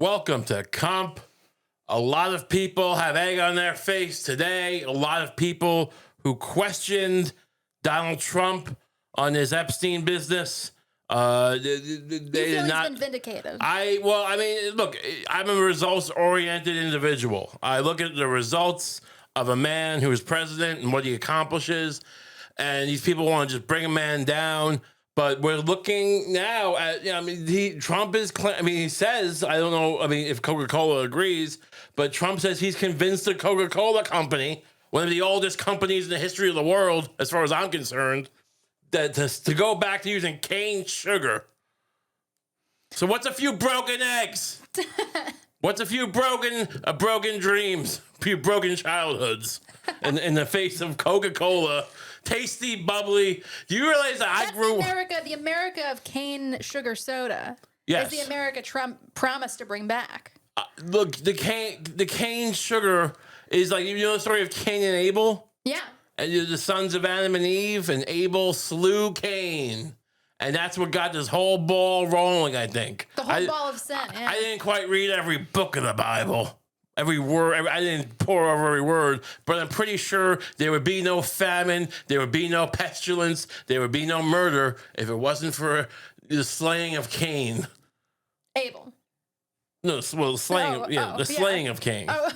Welcome to Kump. A lot of people have egg on their face today. A lot of people who questioned Donald Trump on his Epstein business. They did not. He's been vindicated. Look, I'm a results-oriented individual. I look at the results of a man who is president and what he accomplishes, and these people want to just bring a man down. But we're looking now at, Trump is, he says, I don't know, if Coca-Cola agrees, but Trump says he's convinced the Coca-Cola company, one of the oldest companies in the history of the world, as far as I'm concerned, that to go back to using cane sugar. So what's a few broken eggs? What's a few broken dreams, a few broken childhoods in the face of Coca-Cola? Tasty, bubbly. Do you realize that I grew the America of cane sugar soda? Yes. Is the America Trump promised to bring back? Look, the cane sugar is like, you know the story of Cain and Abel? Yeah. And the sons of Adam and Eve, and Abel slew Cain. And that's what got this whole ball rolling, I think. The whole ball of sin, yeah. I didn't quite read every book of the Bible. Every word, I didn't pour over every word, but I'm pretty sure there would be no famine, there would be no pestilence, there would be no murder if it wasn't for the slaying of Cain. Abel. No, well, the slaying of Cain. Oh.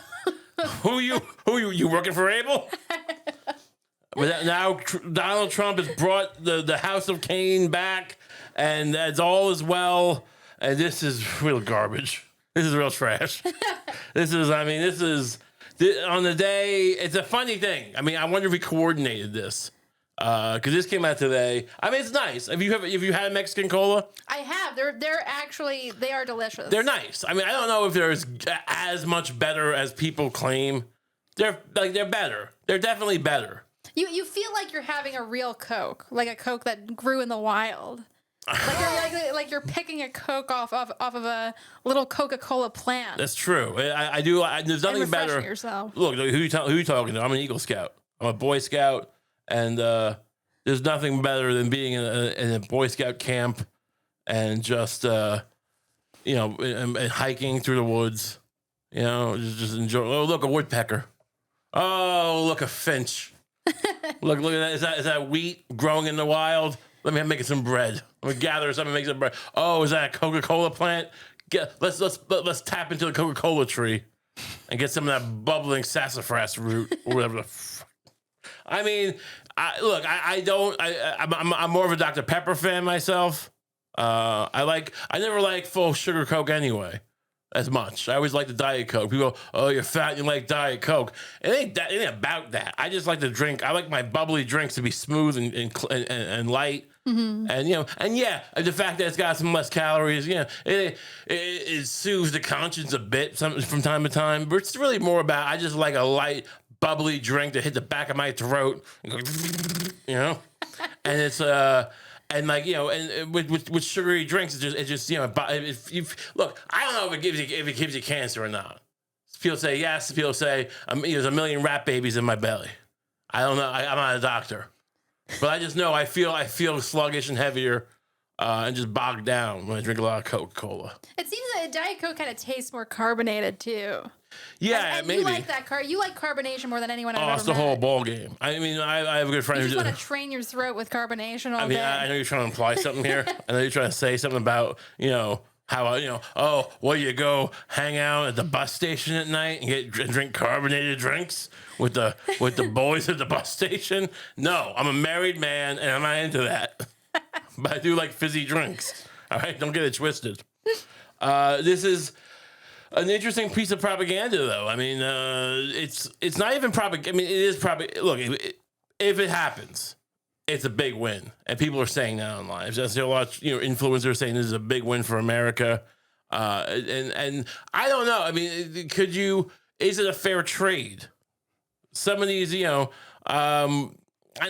Who you working for, Abel? But now Donald Trump has brought the House of Cain back, and that's all is well, and this is real garbage. This is real trash. This is on the day. It's a funny thing. I wonder if we coordinated this because this came out today. It's nice. Have you had Mexican cola? I have. They are delicious. They're nice. I don't know if they're as much better as people claim. They're better. They're definitely better. You feel like you're having a real Coke, like a Coke that grew in the wild. Like you're picking a Coke off of a little Coca-Cola plant. That's true. I do. There's nothing better. Yourself. Look, who you talking to? I'm an Eagle Scout. I'm a Boy Scout, and there's nothing better than being in a Boy Scout camp and just and hiking through the woods. Just enjoy. Oh, look, a woodpecker. Oh, look, a finch. look at that. Is that wheat growing in the wild? Let me make some bread. I'm gonna gather something, make some bread. Oh, is that a Coca-Cola plant? Let's tap into the Coca-Cola tree and get some of that bubbling sassafras root or whatever. I'm more of a Dr. Pepper fan myself. I never like full sugar Coke anyway. As much. I always like the Diet Coke. People go, oh, you're fat, you like Diet Coke. It ain't about that. I just like to drink. I like my bubbly drinks to be smooth and light. Mm-hmm. And the fact that it's got some less calories, it soothes the conscience a bit from time to time. But it's really more about, I just like a light, bubbly drink to hit the back of my throat, and it's and with sugary drinks, it's just if you look, I don't know if it gives you cancer or not. People say yes. People say there's a million rat babies in my belly. I don't know. I'm not a doctor, but I just know I feel sluggish and heavier and just bogged down when I drink a lot of Coca-Cola. It seems that Diet Coke kind of tastes more carbonated too. Yeah, and maybe. You like that you like carbonation more than anyone I've ever met. It's the whole ball game. I have a good friend who just want to train your throat with carbonation all day. I know you're trying to imply something here. I know you're trying to say something about, how, you go hang out at the bus station at night and drink carbonated drinks with the boys at the bus station. No, I'm a married man and I'm not into that. But I do like fizzy drinks. All right, don't get it twisted. This is an interesting piece of propaganda, though. It's not even propaganda. It is propaganda. Look, if it happens, it's a big win, and people are saying that online. There's a lot of influencers saying this is a big win for America, and I don't know. Is it a fair trade? Some of these, I'm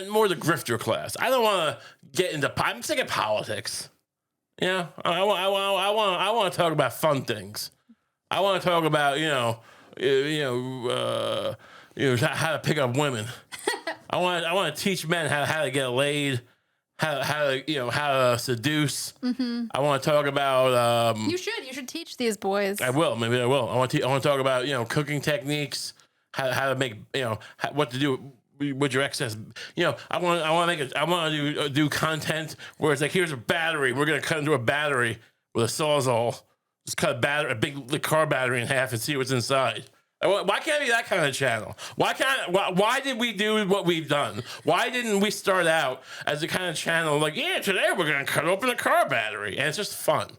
more the grifter class. I don't want to get into. I'm sick of politics. I want to talk about fun things. I want to talk about how to pick up women. I want to teach men how to get laid, to seduce. I want to talk about. You should teach these boys. I will. Maybe I will. I want to talk about cooking techniques, how to make what to do with your excess. I want to do content where it's like, here's a battery. We're gonna cut into a battery with a Sawzall. Just cut a big car battery in half and see what's inside. Why can't it be that kind of channel? Why did we do what we've done? Why didn't we start out as a kind of channel like, today we're gonna cut open a car battery, and it's just fun.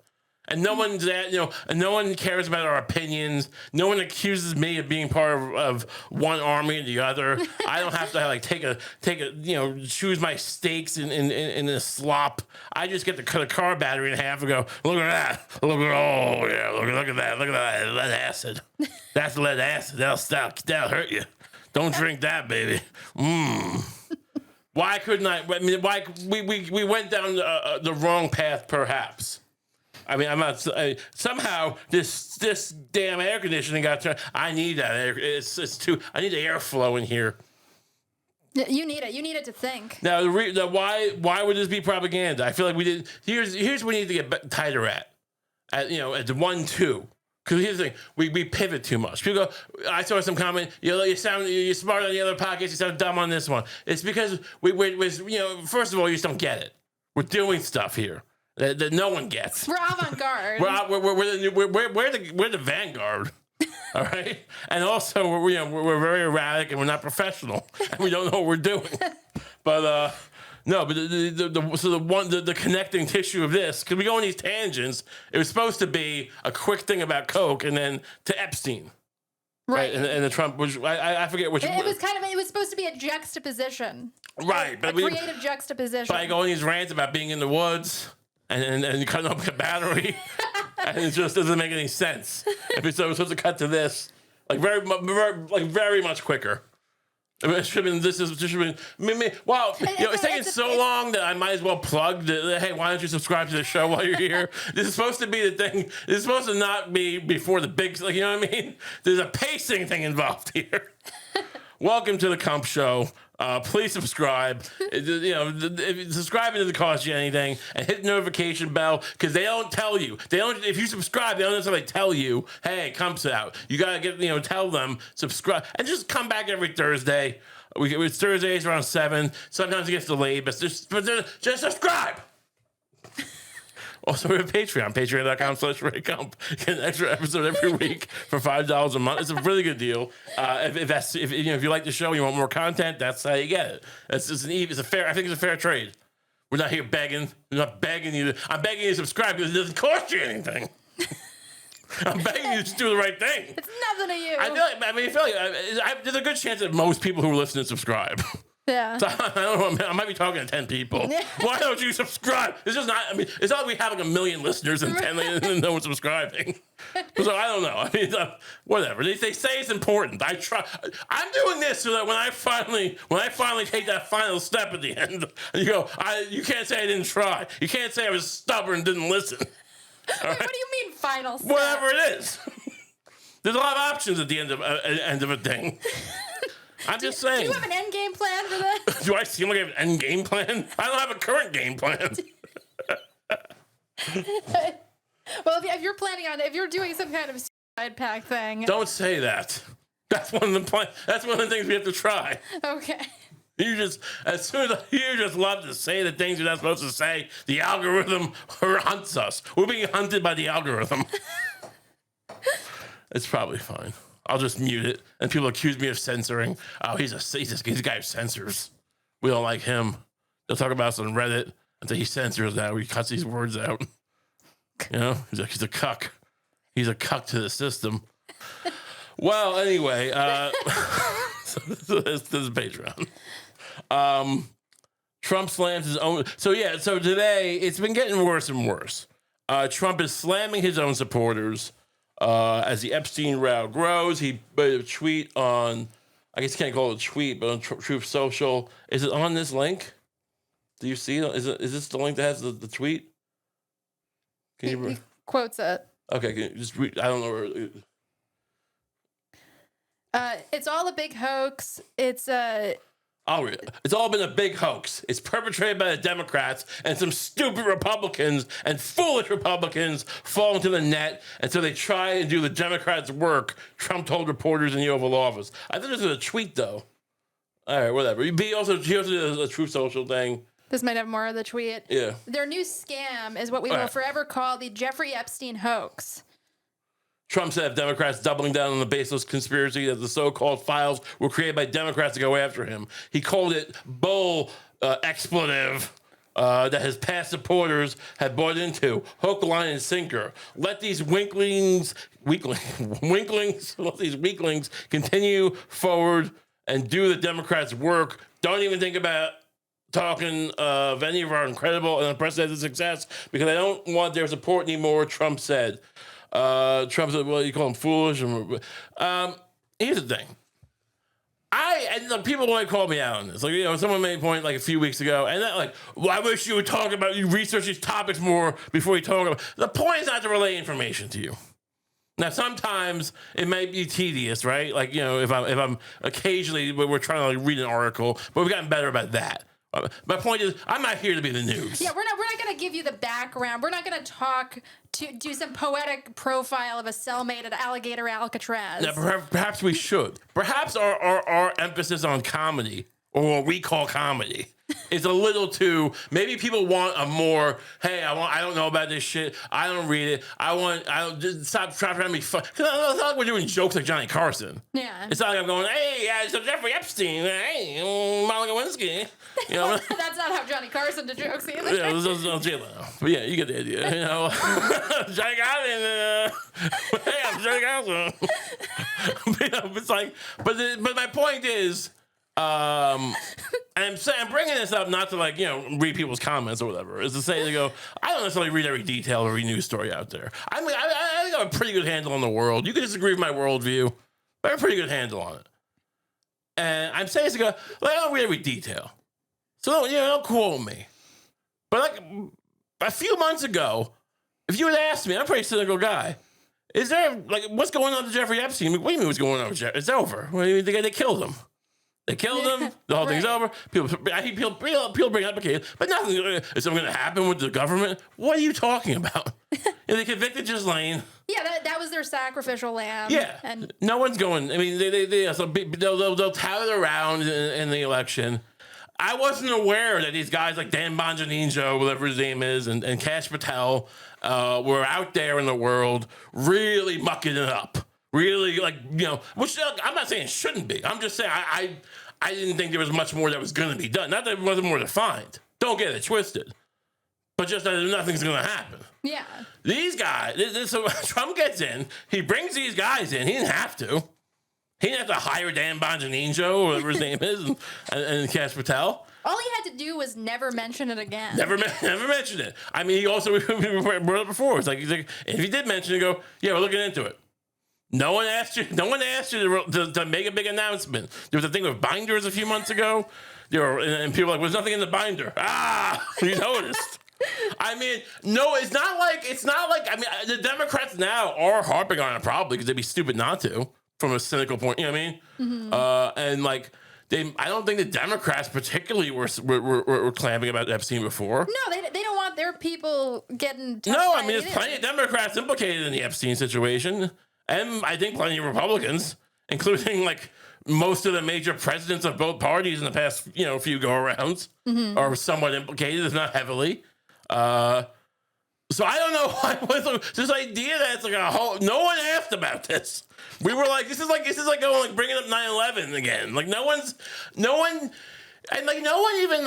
And no one's and no one cares about our opinions. No one accuses me of being part of one army or the other. I don't have to take a choose my stakes in a slop. I just get to cut a car battery in half and go, look at that. Look at that. Look at that. Lead acid. That's lead acid. That'll hurt you. Don't drink that, baby. Why couldn't I? I mean, why we went down the wrong path, perhaps. I mean, I'm not. Somehow this damn air conditioning got turned. I need that air. It's too. I need the airflow in here. You need it. You need it to think. Now, why would this be propaganda? I feel like we did. Here's what we need to get tighter at the 1-2. Because here's the thing, we pivot too much. People go, I saw some comment, you're smart on the other podcast, you sound dumb on this one. It's because first of all, you just don't get it. We're doing stuff here that no one gets. We're avant-garde. We're the vanguard. All right, and also we're very erratic and we're not professional and we don't know what we're doing. But no, but the connecting tissue of this, because we go on these tangents. It was supposed to be a quick thing about Coke, and then to Epstein. Right, and the Trump, which I forget which. It was supposed to be a juxtaposition. Right, but creative juxtaposition. But I go on these rants about being in the woods and cutting up a battery, and it just doesn't make any sense. If it's supposed to cut to this, very much quicker. It should have been. Wow, it's taking so long that I might as well plug hey, why don't you subscribe to the show while you're here? This is supposed to be the thing. This is supposed to not be before the big, you know what I mean? There's a pacing thing involved here. Welcome to the Kump Show. Please subscribe. Subscribing doesn't cost you anything, and hit the notification bell because they don't tell you. If you subscribe, they don't necessarily tell you, "Hey, Kump's out." You gotta tell them subscribe, and just come back every Thursday. It's Thursdays around 7. Sometimes it gets delayed, but just subscribe. Also, we have Patreon, patreon.com/RayKump. Get an extra episode every week for $5 a month. It's a really good deal. If you like the show, and you want more content, that's how you get it. I think it's a fair trade. We're not here begging. We're not begging you. I'm begging you to subscribe because it doesn't cost you anything. I'm begging you to just do the right thing. It's nothing to you. I feel like there's a good chance that most people who are listening subscribe. Yeah. So I don't know. I might be talking to 10 people. Why don't you subscribe? It's just not. I mean, it's not like we have like 1 million listeners and 10 and no one's subscribing. So I don't know. I mean, whatever. They say it's important. I try. I'm doing this so that when I finally take that final step at the end, you go. You can't say I didn't try. You can't say I was stubborn and didn't listen. Wait, what do you mean final step? Whatever it is. There's a lot of options at the end of a thing. I'm just saying. Do you have an end game plan for this? Do I seem like I have an end game plan? I don't have a current game plan. Well, if you're doing some kind of suicide pact thing. Don't say that. That's one of the things we have to try. Okay. You just love to say the things you're not supposed to say. The algorithm hunts us. We're being hunted by the algorithm. It's probably fine. I'll just mute it, and people accuse me of censoring. Oh, he's a guy who censors. We don't like him. They'll talk about us on Reddit until he censors now. He cuts these words out. He's a cuck. He's a cuck to the system. Well, anyway, so this is Patreon. Trump slams his own. So today it's been getting worse and worse. Trump is slamming his own supporters. As the Epstein row grows, he made a tweet on, I guess you can't call it a tweet, but on Truth Social. Is it on this link? Do you see it? Is this the link that has the tweet? He quotes it. Okay, can you just read? I don't know where. It's all a big hoax. It's I'll read it. It's all been a big hoax. It's perpetrated by the Democrats and some stupid Republicans and foolish Republicans fall into the net, and so they try and do the Democrats' work, Trump told reporters in the Oval Office. I think this is a tweet, though. All right, whatever. He also did a Truth Social thing. This might have more of the tweet. Yeah. Their new scam is what we will forever call the Jeffrey Epstein hoax. Trump said if Democrats doubling down on the baseless conspiracy that the so-called files were created by Democrats to go after him. He called it bull expletive that his past supporters had bought into. Hook, line, and sinker. Let these weaklings continue forward and do the Democrats' work. Don't even think about talking of any of our incredible and unprecedented success because I don't want their support anymore, Trump said. Trump said, well, you call him foolish. Here's the thing. People want to call me out on this. Like, someone made a point like a few weeks ago, and that well, I wish you would talk about, you research these topics more before you talk about. The point is not to relay information to you. Now, sometimes it might be tedious, right? Like, if I'm occasionally, we're trying to read an article, but we've gotten better about that. My point is, I'm not here to be the news. Yeah, we're not going to give you the background. We're not going to do some poetic profile of a cellmate at Alligator Alcatraz. Now, perhaps we should. Perhaps our emphasis on comedy, or what we call comedy, is a little too. Maybe people want a more. Hey, I don't know about this shit. I don't read it. Stop trying to be fun. It's not like we're doing jokes like Johnny Carson. Yeah. It's not like I'm going, hey, so Jeffrey Epstein, hey, Monica Lewinsky. That's not how Johnny Carson did jokes either. Yeah, but yeah, you get the idea. Johnny Carson. Hey, I'm Johnny Carson. It's like, but my point is. And I'm bringing this up not to read people's comments or whatever. Is to say I don't necessarily read every detail of every news story out there. I think I have a pretty good handle on the world. You can disagree with my worldview, but I have a pretty good handle on it. And I'm saying this I don't read every detail, so don't quote me. But a few months ago, if you had asked me, I'm a pretty cynical guy. Is there what's going on to Jeffrey Epstein? What do you mean what's going on with Jeffrey? It's over. They killed him. They killed him. The whole thing's over. People bring up a case, but nothing is something going to happen with the government. What are you talking about? They convicted Ghislaine. Yeah, that was their sacrificial lamb. Yeah, and no one's going. I mean, they'll tout it around in the election. I wasn't aware that these guys like Dan Bongino, whatever his name is, and Kash Patel were out there in the world really mucking it up. Really, which I'm not saying it shouldn't be. I'm just saying I didn't think there was much more that was going to be done. Not that it wasn't more defined. Don't get it twisted. But just that nothing's going to happen. Yeah. These guys, so Trump gets in. He brings these guys in. He didn't have to. He didn't have to hire Dan Bongino, or whatever his name is, and Kash Patel. All he had to do was never mention it again. Never mention it. I mean, he also brought it before. He's like, if he did mention it, go, yeah, we're looking into it. No one asked you to make a big announcement. There was a thing with binders a few months ago. And people were like, there's nothing in the binder. You noticed. I mean, no, it's not like, I mean, the Democrats now are harping on it probably because they'd be stupid not to from a cynical point, you know what I mean? Mm-hmm. And I don't think the Democrats particularly were clamming about Epstein before. No, they don't want their people getting touched. No, I mean, there's plenty of Democrats implicated in the Epstein situation. And I think plenty of Republicans, including most of the major presidents of both parties in the past, few go-arounds, are somewhat implicated, if not heavily. So I don't know why this idea that it's a whole. No one asked about this. We were like, this is like going bringing up 9/11 again. No one even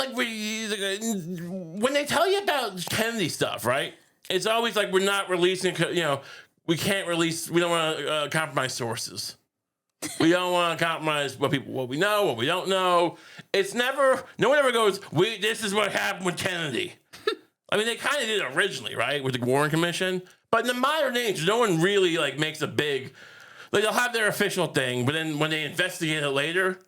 when they tell you about Kennedy stuff, right? It's always like we're not releasing, we can't release. We don't want to compromise sources. We don't want to compromise what we know, what we don't know. It's never. No one ever goes. This is what happened with Kennedy. I mean, they kind of did it originally, right, with the Warren Commission. But in the modern age, no one really makes a big. They'll have their official thing, but then when they investigate it later,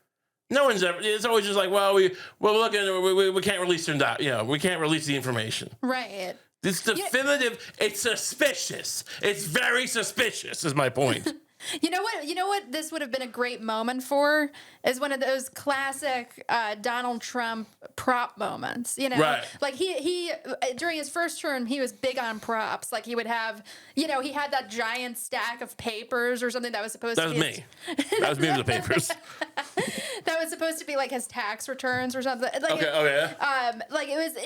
no one's ever. It's always just like, well, we're looking. We can't release we can't release the information. Right. It's definitive. Yeah. It's suspicious. It's very suspicious, is my point. You know what? You know what? This would have been a great moment for is one of those classic Donald Trump prop moments. You know, Right. like he during his first term, he was big on props. Like he would have, he had that giant stack of papers or something that was supposed That to was be me. That was me with the papers. that was supposed to be like his tax returns or something. Like Okay. Okay. like it was,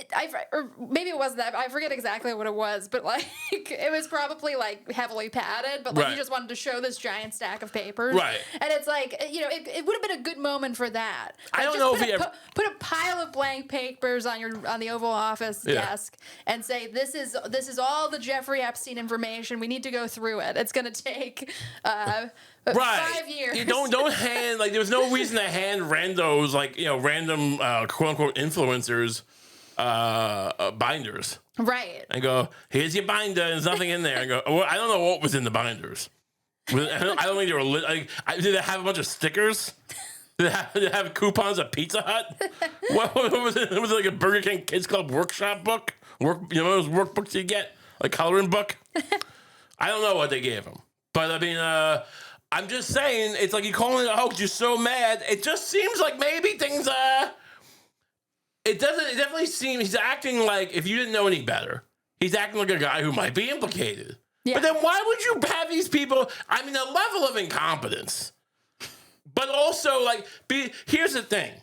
or maybe it wasn't that. I forget exactly what it was, but like it was probably like heavily padded. But like he Right. just wanted to show this giant stack of papers, Right. And it's like it would have been a good moment for that. Like, I don't just know put if he a, ever- put a pile of blank papers on the Oval Office Yeah. desk and say this is all the Jeffrey Epstein information. We need to go through it. It's going to take Right. 5 years. You don't hand like there was no reason to hand randos like random quote unquote influencers binders Right. and go, here's your binder. There's nothing in there. And go, well, I don't know what was in the binders. I don't think they were lit. Like, did they have a bunch of stickers? Did they have coupons at Pizza Hut? What was it? Was it like a Burger King Kids Club workshop book? Those workbooks you get, like coloring book. I don't know what they gave him, but I mean, I'm just saying, it's like you calling it a hoax. You're so mad. It just seems like maybe things. It doesn't. It definitely seems he's acting like if you didn't know any better, he's acting like a guy who might be implicated. Yeah. But then why would you have these people? I mean, the level of incompetence. But also, like, here's the thing.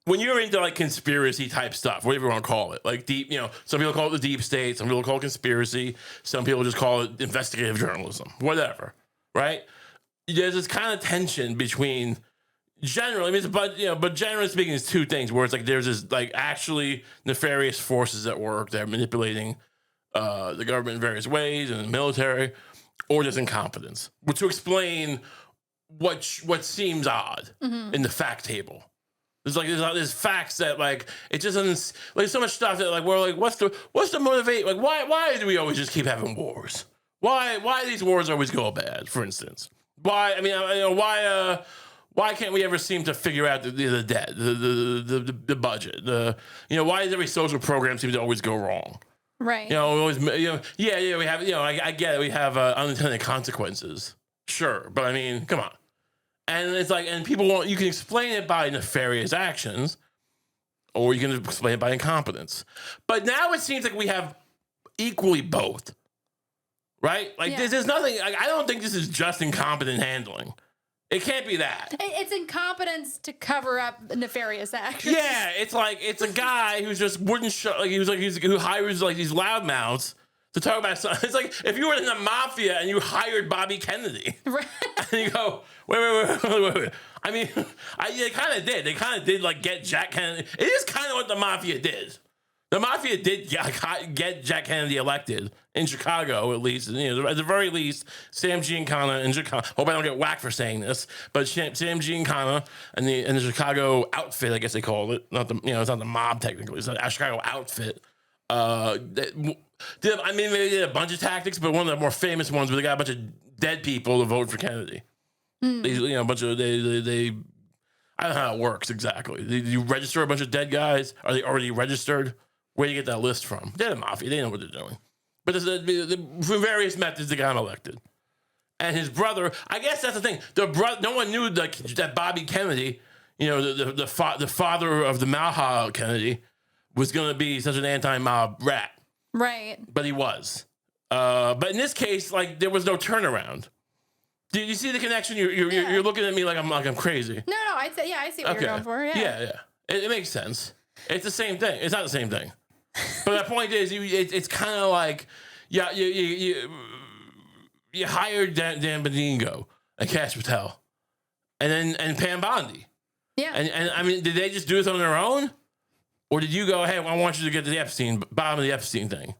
When you're into, like, conspiracy type stuff, whatever you want to call it, like deep, some people call it the deep state, some people call it conspiracy, some people just call it investigative journalism, whatever, right? There's this kind of tension between generally, but generally speaking, it's two things where it's like there's this, like, actually nefarious forces at work that are manipulating the government in various ways and the military, or just incompetence. But to explain what seems odd in the fact table. There's facts that like it just doesn't like so much stuff that like we're like what's the motivate like why do we always just keep having wars? Why do these wars always go bad? For instance, why can't we ever seem to figure out the debt, the budget, why does every social program seem to always go wrong? Right. We have I get it, we have unintended consequences, sure, but I mean, come on. And it's like, and you can explain it by nefarious actions, or you can explain it by incompetence. But now it seems like we have equally both, right? Like there's nothing. Like, I don't think this is just incompetent handling. It can't be that. It's incompetence to cover up nefarious actions. Yeah, it's like it's a guy who's just wouldn't show. Like who hires like these loudmouths to talk about something. It's like if you were in the Mafia and you hired Bobby Kennedy, Right. and you go, wait. I mean, they kind of did. They kind of did like get Jack Kennedy. It is kind of what the Mafia did. The Mafia did get Jack Kennedy elected in Chicago, at least. At the very least, Sam Giancana in Chicago. Hope I don't get whacked for saying this, but Sam Giancana and the Chicago outfit, I guess they call it. Not the it's not the mob technically. It's a Chicago outfit. Maybe they did a bunch of tactics, but one of the more famous ones where they got a bunch of dead people to vote for Kennedy. A bunch of they. I don't know how it works exactly. You register a bunch of dead guys. Are they already registered? Where do you get that list from? They're the Mafia. They know what they're doing. But for various methods, they got him elected. And his brother, I guess that's the thing. No one knew that Bobby Kennedy, the father of the Malha Kennedy, was going to be such an anti-mob rat. Right. But he was. But in this case, like there was no turnaround. Do you see the connection? You're looking at me like I'm crazy. No, I see what you're going for. Yeah. It makes sense. It's the same thing. It's not the same thing. But the point is, it's kind of like, you hired Dan Bongino and Cash Patel, and Pam Bondi. Yeah. And I mean, did they just do this on their own, or did you go, hey, I want you to get to the bottom of the Epstein thing?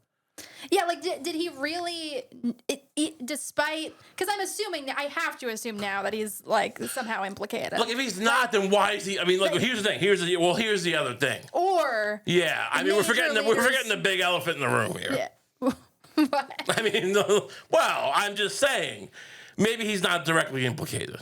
Yeah, like did he really? Despite, because I have to assume now that he's like somehow implicated. Look, if he's not, then why is he? I mean, look, here's the thing. Here's the other thing. Or I mean, we're forgetting the big elephant in the room here. Yeah. What? I mean, well, I'm just saying, maybe he's not directly implicated.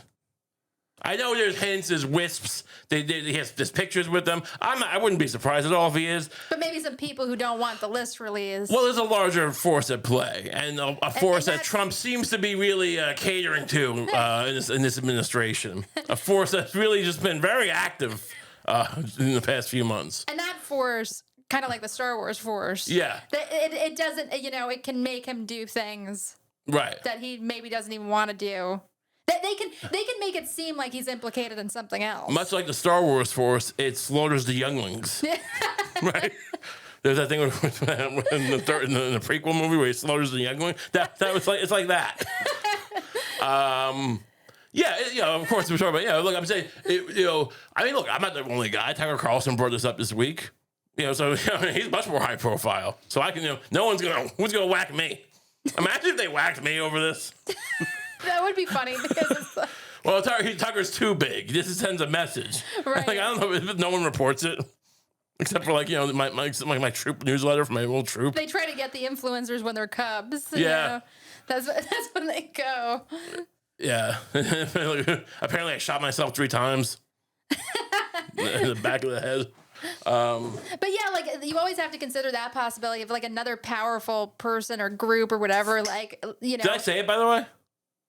I know there's hints, there's wisps. He has there's pictures with them. I wouldn't be surprised at all if he is. But maybe some people who don't want the list released. Well, there's a larger force at play, and a force that Trump seems to be really catering to in this administration. A force that's really just been very active in the past few months. And that force, kind of like the Star Wars force. Yeah. It doesn't, it can make him do things. Right. That he maybe doesn't even want to do. That they can make it seem like he's implicated in something else. Much like the Star Wars force, it slaughters the younglings. Right? There's that thing in the prequel movie where he slaughters the youngling. That was like, it's like that. Yeah, of course we're talking about. Look, I'm saying, look, I'm not the only guy. Tucker Carlson brought this up this week. So he's much more high profile. So I can, who's gonna whack me? Imagine if they whacked me over this. That would be funny because it's like, well, Tucker's too big. This sends a message. Right. Like, I don't know if no one reports it. Except for my troop newsletter from my old troop. They try to get the influencers when they're cubs. Yeah. That's when they go. Yeah. Apparently I shot myself 3 times. In the back of the head. But yeah, like you always have to consider that possibility of like another powerful person or group or whatever. Like, Did I say it, by the way?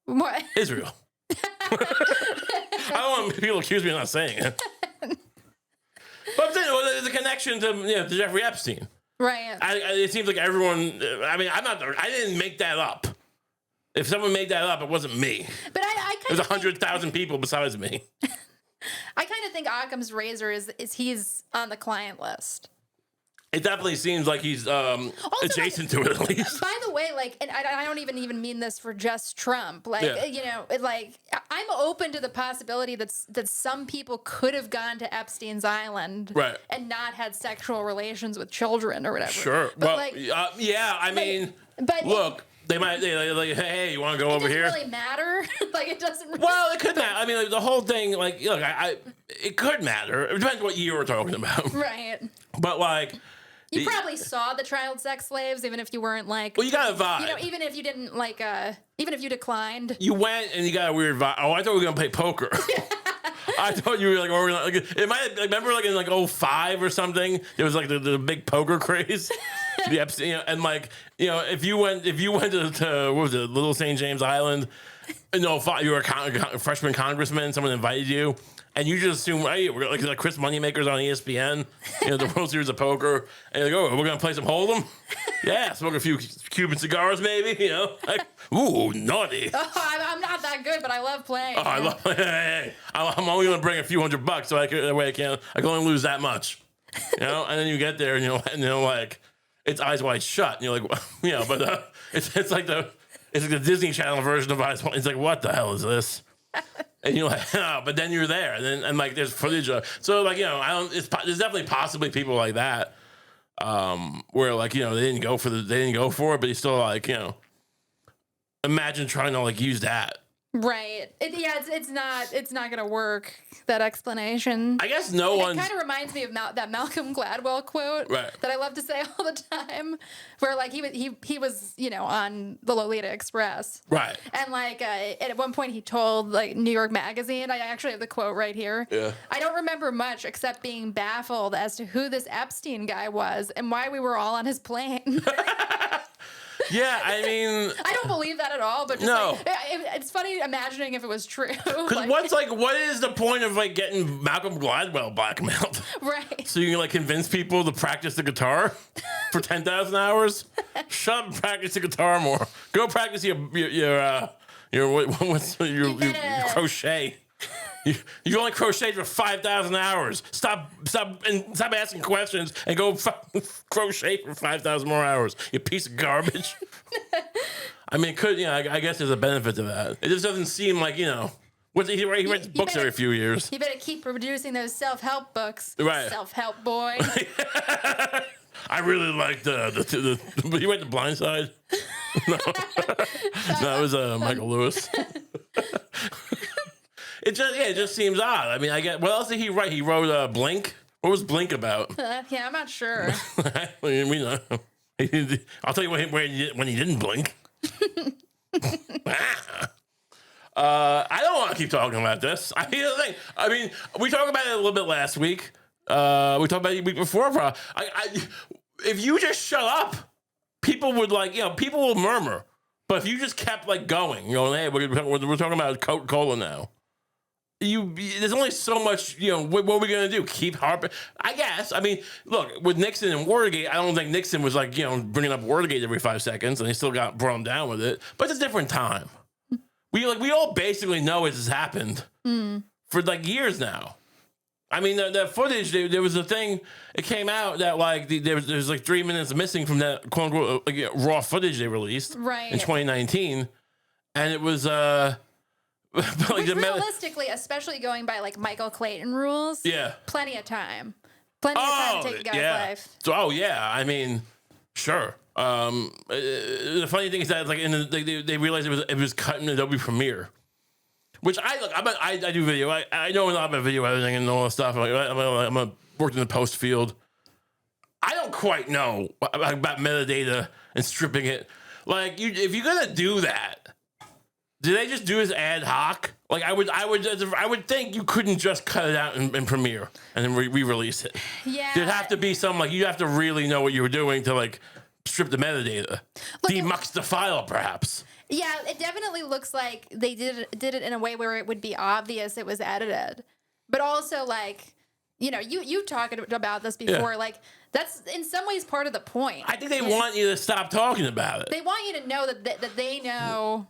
What? Israel. I don't want people to accuse me of not saying it. But I'm saying, there's a connection to Jeffrey Epstein. Right. It seems like everyone. I mean, I didn't make that up. If someone made that up, it wasn't me. But there's 100,000 people besides me. I kind of think Occam's razor is he's on the client list. It definitely seems like he's adjacent to it at least. By the way, like, and I don't even mean this for just Trump. Like, I'm open to the possibility that some people could have gone to Epstein's island, right, and not had sexual relations with children or whatever. Sure. But look. They might, like, hey, you want to go over here? It doesn't really matter. Like, it doesn't really Well, it could matter. I mean, the whole thing, like, look, it could matter. It depends what year we're talking about. Right. But, like... You probably saw the child sex slaves, even if you weren't, like... Well, you got a vibe. Even if you didn't, like, even if you declined. You went and you got a weird vibe. Oh, I thought we were going to play poker. I thought you were, like, it might have, remember, like, in, like, 2005 or something? It was, like, the big poker craze. The Epstein, and like, if you went to what was it, Little St. James Island, you were a freshman congressman, someone invited you, and you just assume, hey, we're like Chris Moneymakers on ESPN, the World Series of Poker, and you're like, oh, we're gonna play some Hold'em, yeah, smoke a few Cuban cigars, maybe, like, ooh, naughty. Oh, I'm not that good, but I love playing. Oh, I love. Hey, I'm only gonna bring a few $100, so that way I can only lose that much, and then you get there, and like. It's Eyes Wide Shut, and you're like, but it's like the Disney Channel version of Eyes Wide. It's like, what the hell is this? And you're like, oh, but then you're there, and like there's footage of. So like there's definitely possibly people like that, where like they didn't go for it, but you still like imagine trying to like use that. Right. It's not gonna work. That explanation. I guess no one. It kind of reminds me of that Malcolm Gladwell quote that I love to say all the time, where like he was on the Lolita Express, right? And like at one point he told like New York Magazine. I actually have the quote right here. Yeah. I don't remember much except being baffled as to who this Epstein guy was and why we were all on his plane. Yeah, I mean... I don't believe that at all, but just no. It's funny imagining if it was true. Because what is the point of like getting Malcolm Gladwell blackmailed? Right. So you can like convince people to practice the guitar for 10,000 hours? Shut up and practice the guitar more. Go practice your crochet. You only crocheted for 5,000 hours. Stop asking questions and go crochet for 5,000 more hours. You piece of garbage. I mean, I guess there's a benefit to that. It just doesn't seem like he writes books every few years. You better keep producing those self-help books. Right. Self-help boy. I really like the you went The Blind Side? No. That was Michael Lewis. It just seems odd. I mean, what else did he write? He wrote Blink. What was Blink about? Yeah, I'm not sure. We know. I'll tell you when he didn't blink. I don't want to keep talking about this. I mean, we talked about it a little bit last week. We talked about it the week before. If you just shut up, people would people will murmur. But if you just kept going, hey, we're talking about Coca-Cola now. There's only so much, what are we going to do? Keep harping? I guess. I mean, look, with Nixon and Watergate, I don't think Nixon was bringing up Watergate every 5 seconds, and he still got brought down with it. But it's a different time. We all basically know it has happened for years now. I mean, the footage, there was a thing, it came out that there's 3 minutes missing from that quote unquote raw footage they released in 2019. And it was, which realistically, especially going by Michael Clayton rules, plenty of time. Plenty of time to take a guy's life. So, I mean, sure. The funny thing is that they realized it was cut in Adobe Premiere, which I do video. I know a lot about video editing and all that stuff. I'm worked in the post field. I don't quite know about metadata and stripping it. If you're gonna do that, do they just do this ad hoc? I would think you couldn't just cut it out in Premiere and then re-release it. Yeah, there'd have to be some you have to really know what you were doing to strip the metadata, demux the file, perhaps. Yeah, it definitely looks like they did it in a way where it would be obvious it was edited, but also you talking about this before, that's in some ways part of the point. I think they want you to stop talking about it. They want you to know that they know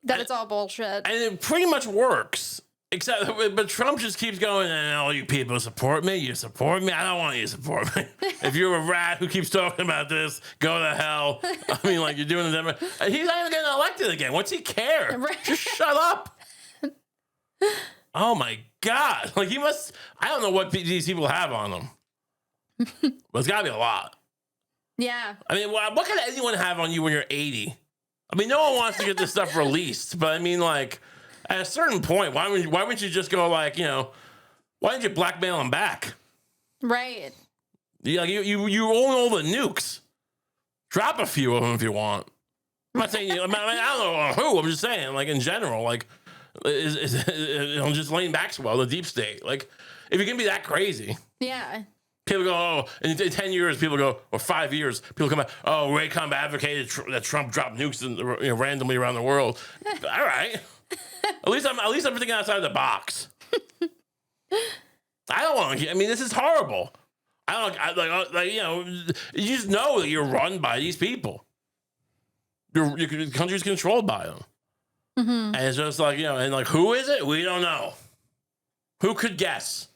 that it's all bullshit, and it pretty much works. Except, but Trump just keeps going, and all you people support me. You support me. I don't want you to support me. If you're a rat who keeps talking about this, go to hell. I mean, you're doing the Democrat. He's not even getting elected again. What's he care? Right. Just shut up. Oh my God! He must. I don't know what these people have on them, but it's got to be a lot. Yeah. I mean, what can anyone have on you when you're 80? I mean, no one wants to get this stuff released, but I mean, at a certain point, why wouldn't you just go why don't you blackmail them back? Right. You own all the nukes. Drop a few of them if you want. I'm not saying I don't know who. I'm just saying in general, is just Lane Maxwell, the deep state. If you're gonna be that crazy, yeah. People go, in 10 years, people go, or 5 years, people come out, Ray Kump advocated that Trump dropped nukes randomly around the world. All right. At least I'm thinking outside the box. I don't want to. I mean, this is horrible. You just know that you're run by these people. Your country's controlled by them, and it's just who is it? We don't know. Who could guess?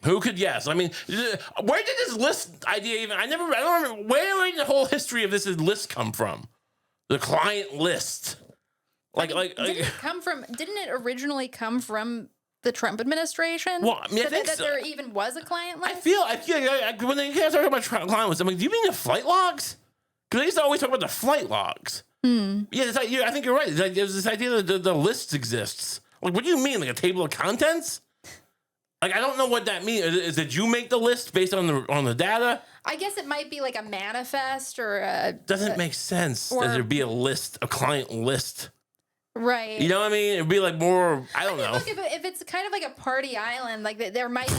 Who could guess? I mean, where did this list idea even? I don't remember where did the whole history of this list come from? The client list. Didn't it originally come from the Trump administration? Well, I mean, that there even was a client list? I feel when they talk about client lists, I'm like, do you mean the flight logs? Because they used to always talk about the flight logs. Yeah, I think you're right. There's this idea that the list exists. What do you mean? A table of contents? I don't know what that means. Did you make the list based on the data? I guess it might be a manifest or a... Doesn't make sense that there'd be a client list. Right. You know what I mean? It'd be more, I don't know. Look, if it's kind of like a party island, there might be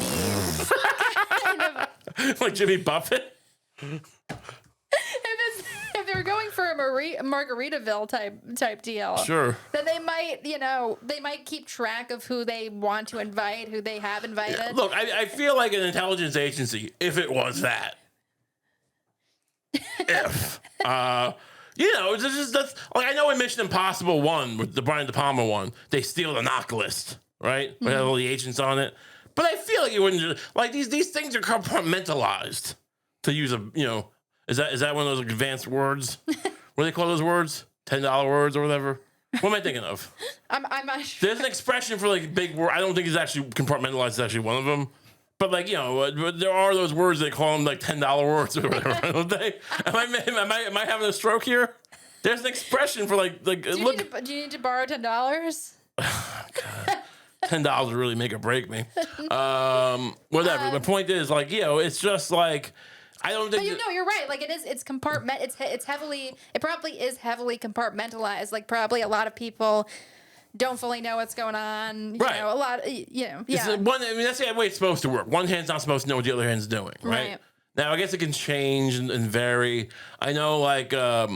kind of... Like Jimmy Buffett? If they're going for a Margaritaville type deal, sure. Then they might keep track of who they want to invite, who they have invited. Yeah. Look, I feel like an intelligence agency, if it was that. That's I know in Mission Impossible 1 with the Brian De Palma one, they steal the knock list, right? We have all the agents on it. But I feel like you wouldn't just these things are compartmentalized, to use a is that one of those advanced words? What do they call those words? $10 words or whatever. What am I thinking of? I'm not sure. There's an expression for big word. I don't think it's actually compartmentalized. It's actually one of them. But there are those words they call them $10 words or whatever, don't they? Am I having a stroke here? There's an expression for do you need to borrow $10? God. $10 would really make or break me. Whatever. The point is, it's just I don't think. But you're right. It's compartment. It probably is heavily compartmentalized. Probably a lot of people don't fully know what's going on. You Right. know, a lot. You know, yeah. I mean, that's the way it's supposed to work. One hand's not supposed to know what the other hand's doing, right? Now, I guess it can change and vary. I know, like, I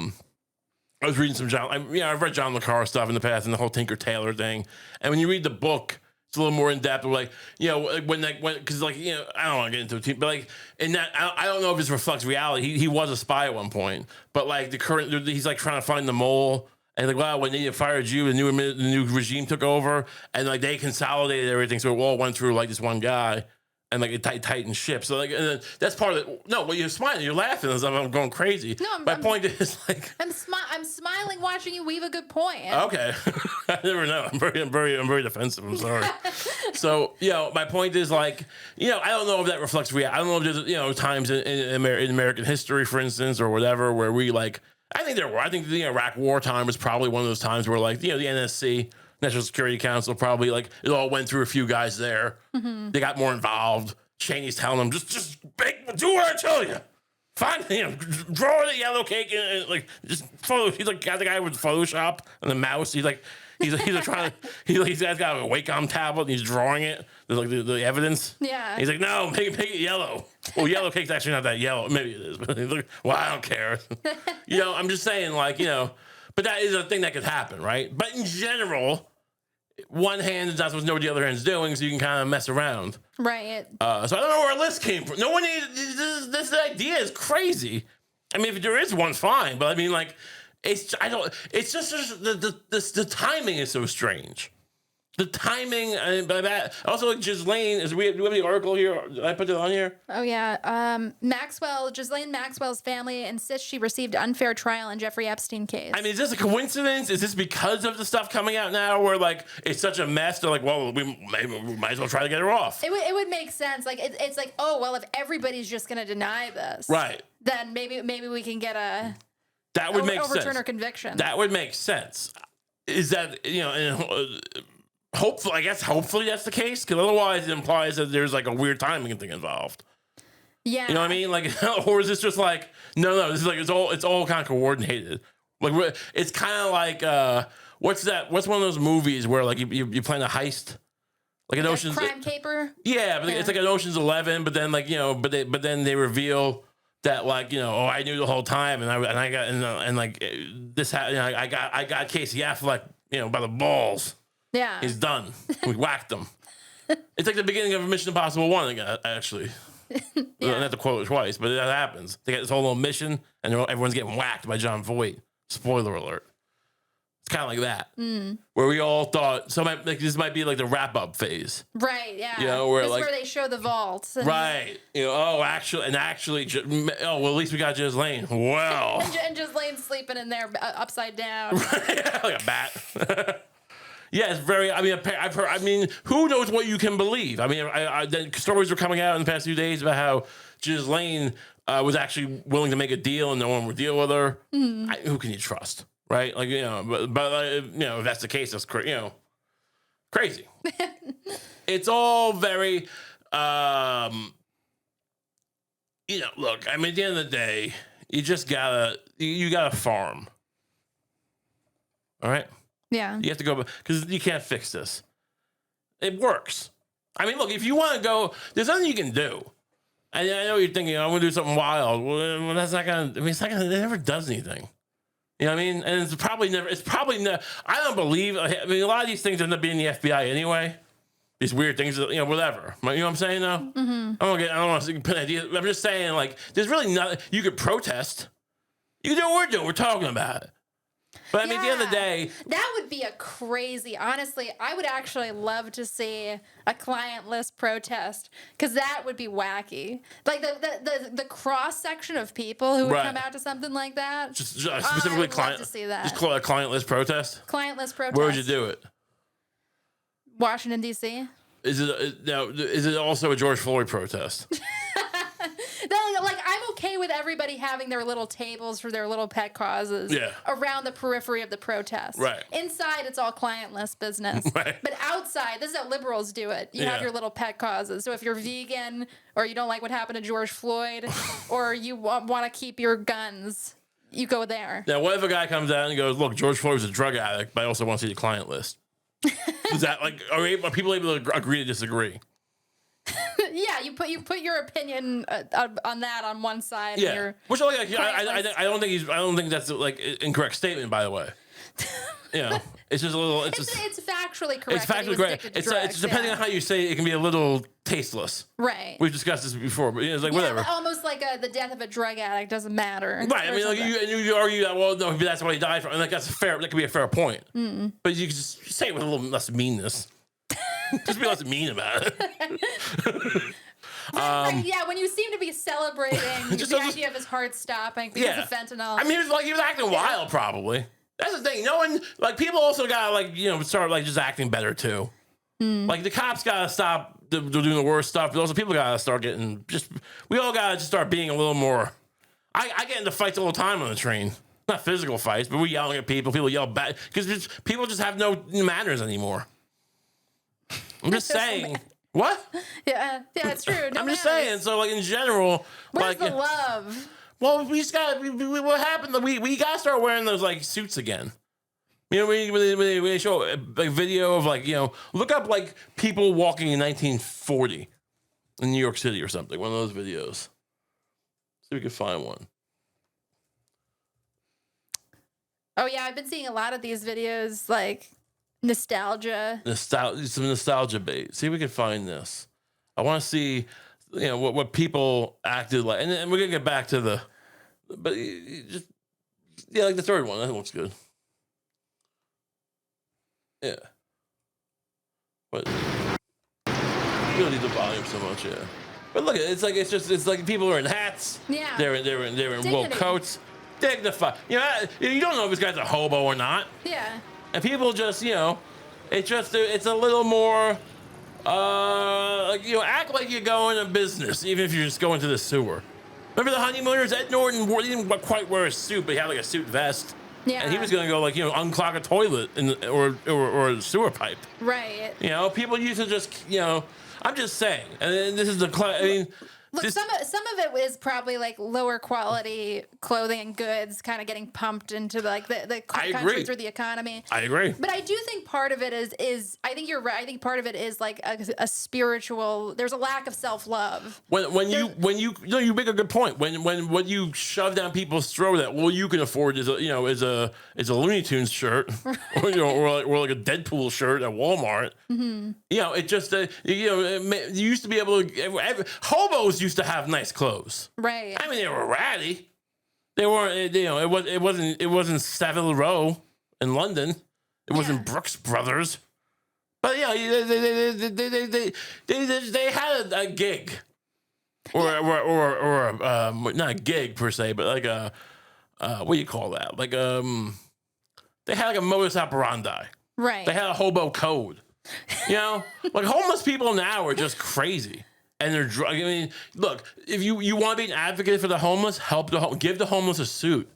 was reading some I've read John le Carre stuff in the past and the whole Tinker Tailor thing. And when you read the book, it's a little more in depth. Like, you know, because like, you know, I don't want to get into it, but like in that, I don't know if this reflects reality. He was a spy at one point, but like he's like trying to find the mole. And like, wow, when they fired you, the new regime took over, and like they consolidated everything, so it all went through like this one guy. And like it tightened ship. So like, and then that's part of it. No, well, you're smiling, you're laughing as I'm going crazy. No, my point is like I'm smiling watching you weave a good point. Okay, I never know. I'm very defensive. I'm sorry. So you know, my point is like, you know, I don't know if that reflects reality. I don't know if there's, you know, times in American history, for instance, or whatever, where we like. I think there were. I think the Iraq war time was probably one of those times where like, you know, the NSC. National Security Council probably like it all went through a few guys there. Mm-hmm. They got more involved. Cheney's telling them just do what I tell you. Find draw the yellow cake and like just photo. He's like got the guy with Photoshop and the mouse. He's got a Wacom tablet. And he's drawing it. There's like the evidence. Yeah. He's like, no, make it yellow. Well, yellow cake's actually not that yellow. Maybe it is. But he's like, well, I don't care. You know, I'm just saying, like, you know, but that is a thing that could happen, right? But in general, one hand is not supposed to know what the other hand's doing, so you can kind of mess around. Right. So I don't know where our list came from. No one needs this idea is crazy. I mean, if there is one, fine. But I mean, like, it's just the timing is so strange. The timing, by that. Also, like Ghislaine, do we have the article here? Did I put it on here? Oh, yeah. Ghislaine Maxwell's family insists she received unfair trial in Jeffrey Epstein case. I mean, is this a coincidence? Is this because of the stuff coming out now where, like, it's such a mess? They're like, well, we might as well try to get her off. It would make sense. Like, it's like, oh, well, if everybody's just going to deny this. Right. Then maybe we can get that would make overturn sense. her conviction. That would make sense. Is that, you know, hopefully that's the case, because otherwise it implies that there's like a weird timing thing involved. Yeah, you know what I mean? Like, or is this just like no? This is like it's all kind of coordinated. Like it's kind of like what's that? What's one of those movies where like you plan a heist, like an Ocean's Crime Caper? Yeah, but it's like an Ocean's 11, but then like you know, but then they reveal that like you know, oh, I knew the whole time, and like this happened. You know, I got Casey Affleck, you know, by the balls. Yeah. He's done. We whacked him. It's like the beginning of Mission Impossible 1, actually. Yeah. I don't have to quote it twice, but that happens. They get this whole little mission, and everyone's getting whacked by John Voight. Spoiler alert. It's kind of like that. Where we all thought, this might be like the wrap-up phase. Right, yeah. You know, where where they show the vault. Right. You know, actually, well, at least we got Ghislaine. Well. and Ghislaine's sleeping in there upside down. Like a bat. Yeah, it's very. I mean, I've heard. I mean, who knows what you can believe? I mean, the stories were coming out in the past few days about how Ghislaine was actually willing to make a deal and no one would deal with her. Who can you trust, right? Like you know, but you know, if that's the case, that's crazy. It's all very. You know, look. I mean, at the end of the day, you just gotta farm. All right. Yeah. You have to go, because you can't fix this. It works. I mean, look, if you want to go, there's nothing you can do. I know you're thinking, I'm going to do something wild. Well, that's not going to, I mean, it never does anything. You know what I mean? And it's probably never, I don't believe, I mean, a lot of these things end up being the FBI anyway. These weird things, you know, whatever. You know what I'm saying, though? Mm-hmm. I don't want to put ideas. I'm just saying, like, there's really nothing. You could protest. You can do what we're doing. We're talking about it. But I mean, at the end of the day, that would be a crazy. Honestly, I would actually love to see a clientless protest, because that would be wacky. Like the cross section of people who would come out to something like that. Just specifically love to see that. Just call it a clientless protest. Clientless protest. Where would you do it? Washington D.C. Is it also a George Floyd protest? Like, I'm okay with everybody having their little tables for their little pet causes around the periphery of the protest. Right. Inside, it's all clientless business. Right. But outside, this is how liberals do it. You have your little pet causes. So if you're vegan, or you don't like what happened to George Floyd, or you want to keep your guns, you go there. Now, what if a guy comes out and goes, look, George Floyd was a drug addict, but I also want to see the client list? Is that like are people able to agree to disagree? Yeah, you put your opinion on that on one side. Yeah, and you're which I don't think that's like an incorrect statement, by the way. You know, it's just a little. It's factually correct. It's factually correct. It's depending on how you say it, it can be a little tasteless. Right. We've discussed this before, but it's like whatever. Almost like the death of a drug addict doesn't matter. Right. I mean, like you argue that well, no, that's what he died from. And like that's fair. That could be a fair point. But you can just say it with a little less meanness. Just be less mean about it. Yeah, when you seem to be celebrating the idea of his heart stopping because of fentanyl. I mean, he was acting wild, probably. That's the thing. No one, like, people also gotta, like, you know, start, like, just acting better, too. Like, the cops gotta stop doing the worst stuff, but also people gotta start getting, we all gotta just start being a little more, I get into fights all the time on the train. Not physical fights, but we're yelling at people yell back, because people just have no manners anymore. I'm just saying. What? Yeah, it's true. I'm just saying, so, like, in general. Where's like, the love? Well, we just got. What happened? We got to start wearing those like suits again. You know, when they show a video of like, you know, look up like people walking in 1940 in New York City or something. One of those videos. See if we can find one. Oh yeah, I've been seeing a lot of these videos, like nostalgia. Some nostalgia bait. See if we can find this. I want to see, you know, what people acted like, and we're gonna get back to the. But just like the third one, that looks good. Yeah. But you don't need the volume so much, yeah. But look, it's like people are in hats. Yeah. They're in wool coats, dignified. You know, you don't know if this guy's a hobo or not. Yeah. And people just, you know, it's a little more. Like, you know, act like you're going to business, even if you're just going to the sewer. Remember the honeymooners? Ed Norton he didn't quite wear a suit, but he had like a suit vest. Yeah. And he was going to go like, you know, unclog a toilet or a sewer pipe. Right. You know, people used to just, you know, I'm just saying. And this is the, I mean. Look, some of it is probably like lower quality clothing and goods kind of getting pumped into the country through the economy. I agree. But I do think part of it is I think you're right. I think part of it is like a spiritual. There's a lack of self-love. When you make a good point. When what you shove down people's throat that you can afford is a Looney Tunes shirt or like a Deadpool shirt at Walmart. Mm-hmm. You know, it just you used to be able to hobos used to have nice clothes. Right. I mean, they were ratty. They weren't, you know, it wasn't Savile Row in London. It wasn't Brooks Brothers. But yeah, they had a gig. Or not a gig per se, but like a what do you call that? Like they had like a modus operandi. Right. They had a hobo code. You know? Like homeless people now are just crazy. And they're drug. I mean, look, if you want to be an advocate for the homeless, give the homeless a suit.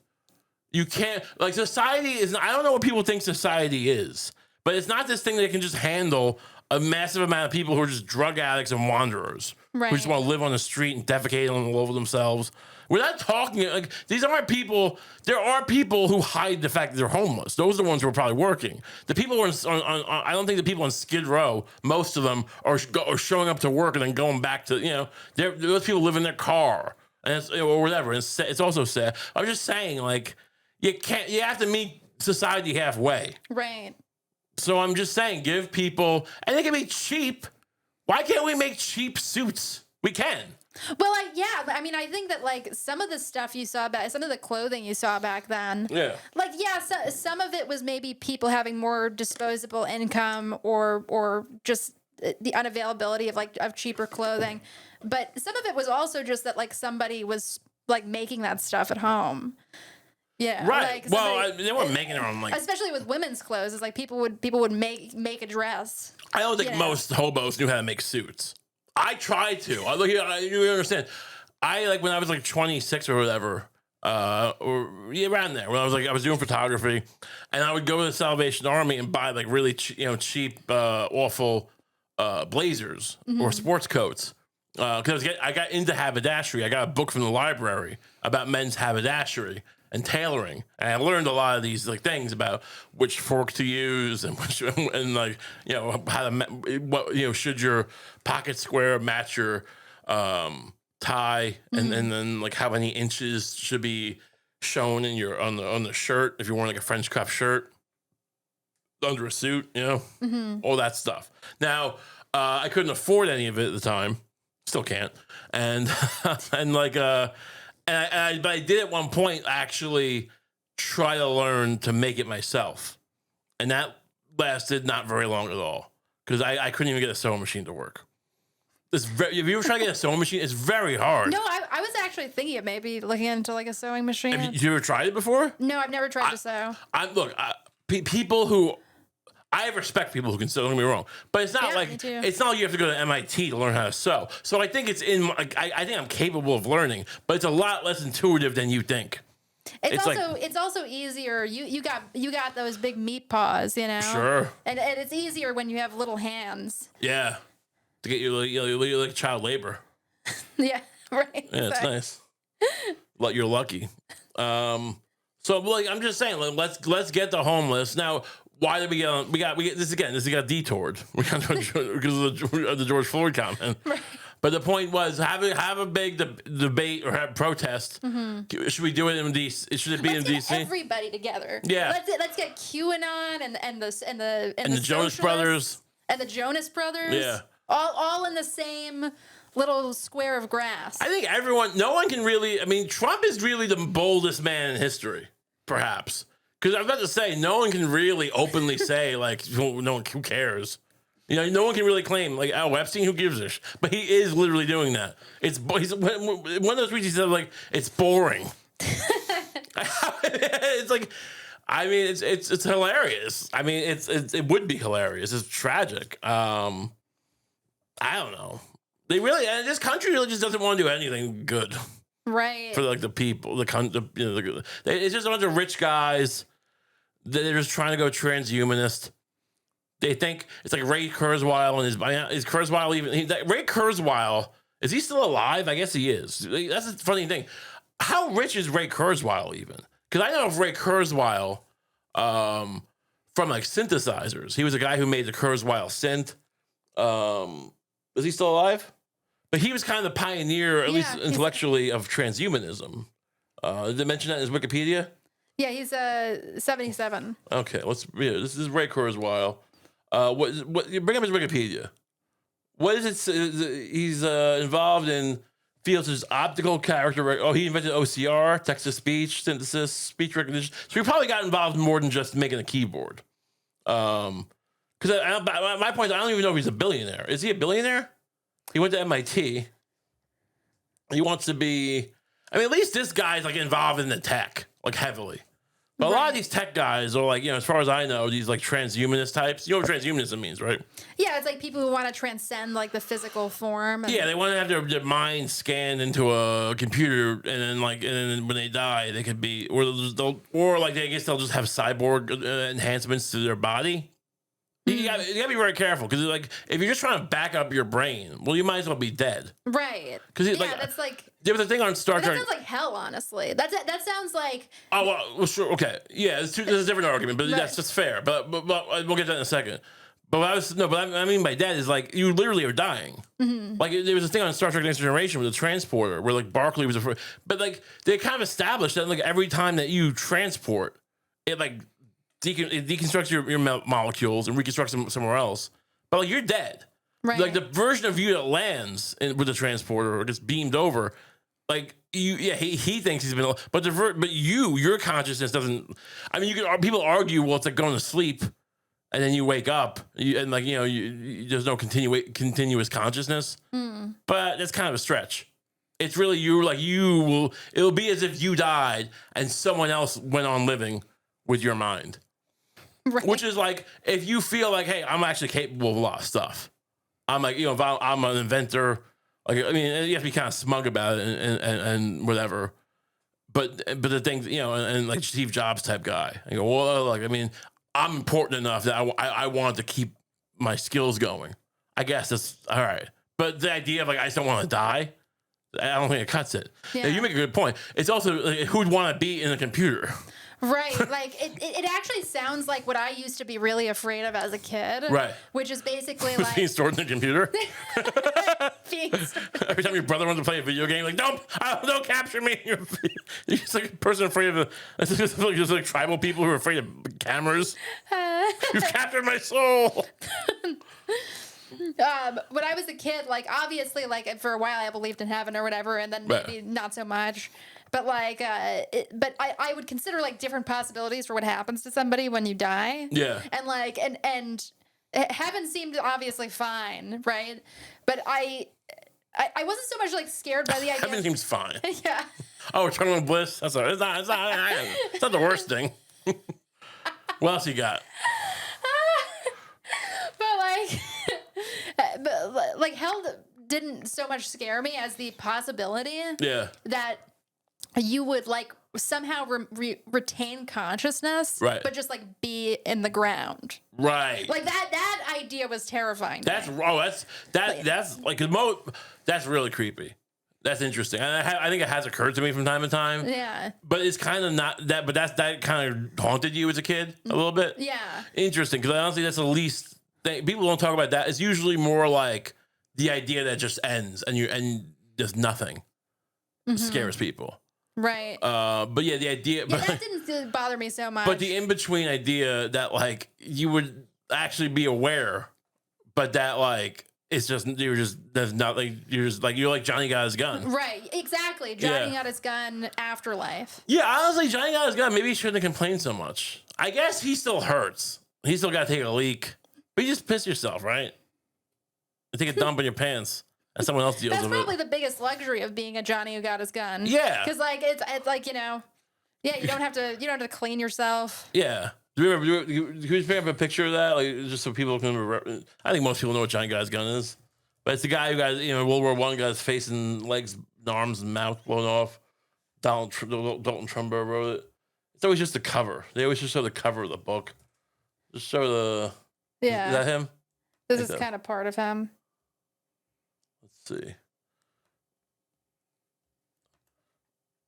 You can't, like, society is, I don't know what people think society is, but it's not this thing that can just handle a massive amount of people who are just drug addicts and wanderers. Right. Who just want to live on the street and defecate all over themselves. We're not talking, like, these aren't people, there are people who hide the fact that they're homeless. Those are the ones who are probably working. The people who are I don't think the people on Skid Row, most of them are showing up to work and then going back to, you know, those people live in their car and or whatever. It's also sad. I'm just saying, like, you have to meet society halfway. Right. So I'm just saying, give people, and they can be cheap. Why can't we make cheap suits? We can. Well, I mean, I think that like some of the stuff you saw some of the clothing you saw back then, like so, some of it was maybe people having more disposable income or just the unavailability of cheaper clothing, but some of it was also just that like somebody was like making that stuff at home. Yeah, right. Like, well, they weren't making their own, like, especially with women's clothes. It's like people would make a dress. I don't think most hobos knew how to make suits. I tried to. You understand? I like when I was like 26 or whatever, or around there. When I was doing photography, and I would go to the Salvation Army and buy like really cheap, awful blazers or sports coats. Because I got into haberdashery. I got a book from the library about men's haberdashery. and tailoring. And I learned a lot of these like things about which fork to use and which and like how to what should your pocket square match your tie, and then like how many inches should be shown in your on the shirt if you're wearing like a French cuff shirt under a suit, all that stuff. Now, I couldn't afford any of it at the time, still can't, and and like but I did at one point actually try to learn to make it myself, and that lasted not very long at all because I couldn't even get a sewing machine to work. If you ever try to get a sewing machine, it's very hard. No, I was actually thinking of maybe looking into like a sewing machine. Have you ever tried it before? No, I've never tried to sew. People who I respect people who can sew. Don't get me wrong, but it's not me too. it's not like you have to go to MIT to learn how to sew. So I think it's I think I'm capable of learning, but it's a lot less intuitive than you think. It's also easier. You got those big meat paws, Sure. And it's easier when you have little hands. Yeah. To get you like child labor. Yeah, right. Yeah, it's nice. You're lucky. So like I'm just saying, like, let's get the homeless. Now, why did we get this got detoured because of the George Floyd comment. Right. But the point was have a big debate or have protest. Mm-hmm. Should we do it in DC? Should it be in DC? Everybody together. Yeah. Let's get QAnon and the Jonas Brothers and the Jonas Brothers. Yeah. All in the same little square of grass. I think no one can really. I mean, Trump is really the boldest man in history, perhaps. Because I was about to say, no one can really openly say like, no one who cares. No one can really claim like, oh, Epstein, who gives a but he is literally doing that. He's one of those tweets he said like, it's boring. It's like, I mean, it's hilarious. I mean, it would be hilarious. It's tragic. I don't know. This country really just doesn't want to do anything good, right? For like the people, it's just a bunch of rich guys. They're just trying to go transhumanist. They think it's like Ray Kurzweil and is Kurzweil even Ray Kurzweil, is he still alive? I guess he is. That's the funny thing. How rich is Ray Kurzweil even? Because I know of Ray Kurzweil from like synthesizers. He was a guy who made the Kurzweil synth. Is he still alive? But he was kind of the pioneer, at least intellectually, of transhumanism. Did they mention that in his Wikipedia? Yeah, he's 77. Okay, this is Ray Kurzweil. What? Bring up his Wikipedia. What is it? He's involved in fields as optical character. Oh, he invented OCR, text-to-speech synthesis, speech recognition. So he probably got involved in more than just making a keyboard. Because my point is, I don't even know if he's a billionaire. Is he a billionaire? He went to MIT. He wants to be. I mean, at least this guy's like involved in the tech, like heavily. But a lot of these tech guys are like, as far as I know, these like transhumanist types. You know what transhumanism means, right? Yeah, it's like people who want to transcend like the physical form. Yeah, they want to have their mind scanned into a computer, and then when they die, they could be, I guess they'll just have cyborg enhancements to their body. You gotta be very careful because like if you're just trying to back up your brain, well, you might as well be dead. Right. Because that's like there was a thing on Star Trek. That sounds like hell, honestly. That sounds like. Oh well, sure, okay, yeah. There's a different argument, but that's just fair. But we'll get to that in a second. But I mean by dead is like you literally are dying. Mm-hmm. Like there was a thing on Star Trek Next Generation with the transporter where like Barclay was but like they kind of established that like every time that you transport, it like. It deconstructs your molecules and reconstructs them somewhere else. But like you're dead. Right. Like the version of you that lands with the transporter or gets beamed over, like he thinks he's been, but your consciousness doesn't. I mean, people argue, well, it's like going to sleep and then you wake up and like there's no continuous consciousness. But that's kind of a stretch. It's really it'll be as if you died and someone else went on living with your mind. Right. Which is like, if you feel like, hey, I'm actually capable of a lot of stuff. I'm like, if I'm an inventor, like, I mean, you have to be kind of smug about it and whatever. But the thing, and like Steve Jobs type guy, I go, well, like, I mean, I'm important enough that I want to keep my skills going. I guess that's all right. But the idea of like, I just don't want to die. I don't think it cuts it. Yeah. You make a good point. It's also like, who'd want to be in a computer? Right. Like it actually sounds like what I used to be really afraid of as a kid. Right. Which is basically like Being stored in the computer. being Every time your brother wants to play a video game, like don't capture me. You're just like a person afraid of just like tribal people who are afraid of cameras. You've captured my soul. When I was a kid, like obviously, like for a while I believed in heaven or whatever, and then maybe not so much. But like, but I would consider like different possibilities for what happens to somebody when you die. Yeah. And like, and heaven seemed obviously fine, right? But I wasn't so much like scared by the idea. Heaven seems fine. Yeah. Oh, eternal bliss. It's not the worst thing. What else you got? But like hell didn't so much scare me as the possibility that you would like somehow retain consciousness, right? But just like be in the ground, right? Like that idea was terrifying. That's that's like that's really creepy. That's interesting. I think it has occurred to me from time to time. Yeah. But it's kind of not that. But that kind of haunted you as a kid a little bit. Yeah. Interesting, because honestly, that's the least thing people don't talk about. That it's usually more like the idea that just ends and there's nothing scares people. Right. But yeah, the idea. Yeah, that didn't bother me so much. But the in between idea that like you would actually be aware, but that like. It's just there's nothing. You're like Johnny got his gun. Right, exactly. Johnny got his gun. Afterlife. Yeah, honestly, Johnny got his gun. Maybe he shouldn't have complained so much. I guess he still hurts. He still got to take a leak. But you just piss yourself, right? You take a dump in your pants, and someone else deals with it. That's probably the biggest luxury of being a Johnny who got his gun. Yeah, because like it's like you don't have to clean yourself. Yeah. Do you bring up a picture of that, like just so people can remember? I think most people know what Johnny Guy's gun is, but it's the guy who got World War I, got his face and legs, and arms and mouth blown off. Dalton Trumbo wrote it. It's always just the cover. They always just show the cover of the book. Just show the. Yeah. Is that him? This is kind of part of him. Let's see.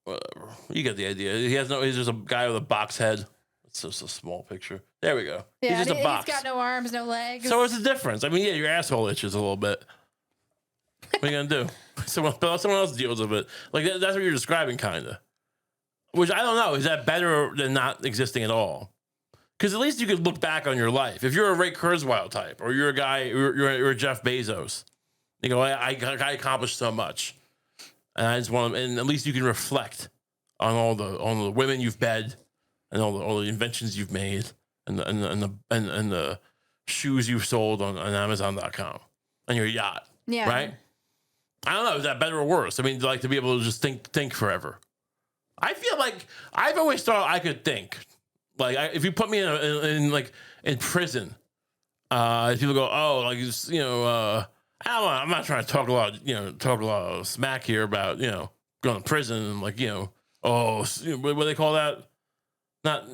Whatever. You get the idea. He's just a guy with a box head. It's just a small picture. There we go. Yeah, he's just a box. He's got no arms, no legs. So what's the difference? I mean, yeah, your asshole itches a little bit. What are you gonna do? Someone else deals with it. Like that's what you're describing, kind of. Which I don't know. Is that better than not existing at all? Because at least you could look back on your life. If you're a Ray Kurzweil type, or you're a guy, you're a Jeff Bezos, you go, I accomplished so much, and I just want, and at least you can reflect on all the women you've bed. And all the inventions you've made, and the shoes you've sold on Amazon.com, and your yacht, right? I don't know, is that better or worse? I mean, like to be able to just think forever. I feel like I've always thought I could think. Like if you put me in prison, people go, oh, like I don't know. I'm not trying to talk a lot of smack here about going to prison and what do they call that? Not,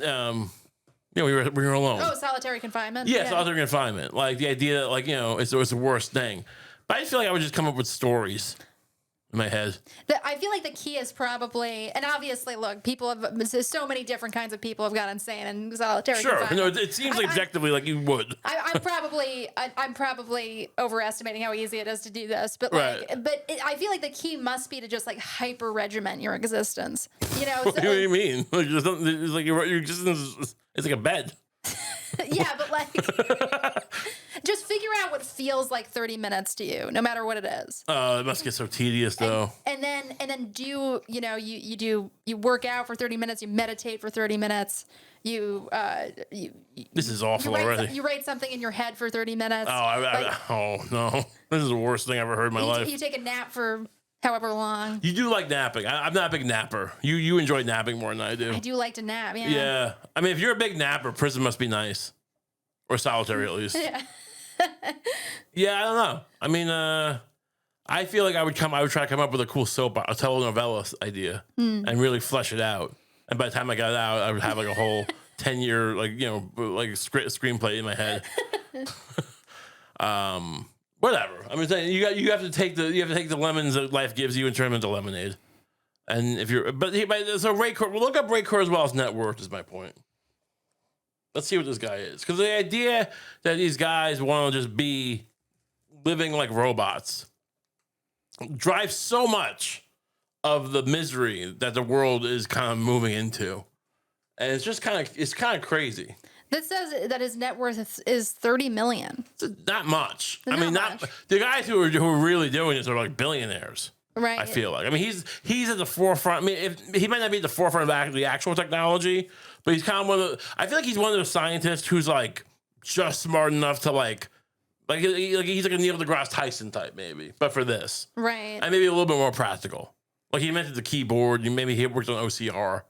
we were alone. Oh, solitary confinement. Yeah, solitary confinement. Like the idea that, it's the worst thing. But I feel like I would just come up with stories in my head. I feel like the key is probably, and obviously, look, so many different kinds of people have got insane and solitary confinement. Sure, no, it seems objectively like you would. I'm probably overestimating how easy it is to do this, but I feel like the key must be to just like hyper regiment your existence. What do you mean? It's like your existence is like a bed. Yeah, but like, just figure out what feels like 30 minutes to you, no matter what it is. It must get so tedious, though. And then do you work out for 30 minutes, you meditate for 30 minutes, This is awful already. You write something in your head for 30 minutes. Oh no, this is the worst thing I've ever heard in my life. You take a nap for however long. You do like napping. I'm not a big napper. You enjoy napping more than I do. I do like to nap, yeah. Yeah. I mean, if you're a big napper, prison must be nice. Or solitary, at least. Yeah. Yeah, I don't know. I mean, I feel like I would try to come up with a cool a telenovela idea and really flesh it out. And by the time I got it out, I would have like a whole 10-year, screenplay in my head. Whatever. I'm saying you have to take the lemons that life gives you and turn them into lemonade. And if you're, so look up Ray Kurzweil's net worth is my point. Let's see what this guy is, because the idea that these guys want to just be living like robots drives so much of the misery that the world is kind of moving into, and it's just kind of crazy. This says that his net worth is $30 million. It's not much. Not the guys who are really doing this are like billionaires. Right. I feel like. I mean, he's at the forefront. I mean, he might not be at the forefront of the actual technology, but he's kind of one of the. I feel like he's one of those scientists who's like just smart enough to like he's like a Neil deGrasse Tyson type, maybe, but for this, right? And maybe a little bit more practical. Like he invented the keyboard. Maybe he worked on OCR,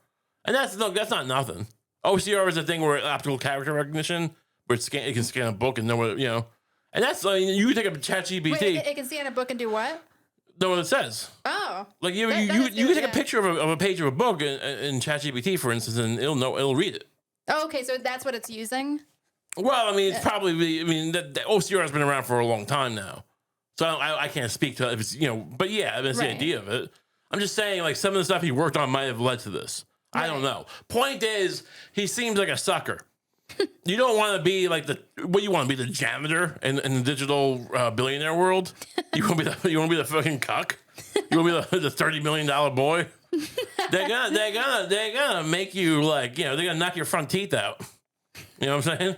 and that's not nothing. OCR is a thing where optical character recognition, where it can scan a book and know what and that's you can take a ChatGPT. Wait, it can scan a book and do what? Know what it says. Oh, like you can take a picture of a page of a book in ChatGPT, for instance, and it'll read it. Oh, okay, so that's what it's using. Well, I mean, it's probably the OCR has been around for a long time now, so I can't speak to if it's but yeah, that's the idea of it. I'm just saying, like some of the stuff he worked on might have led to this. Right. I don't know. Point is, he seems like a sucker. You don't want to be like what you want to be the janitor in the digital billionaire world. You want to be the fucking cuck. You want to be the $30 million boy. They're gonna make you like they're gonna knock your front teeth out. You know what I'm saying?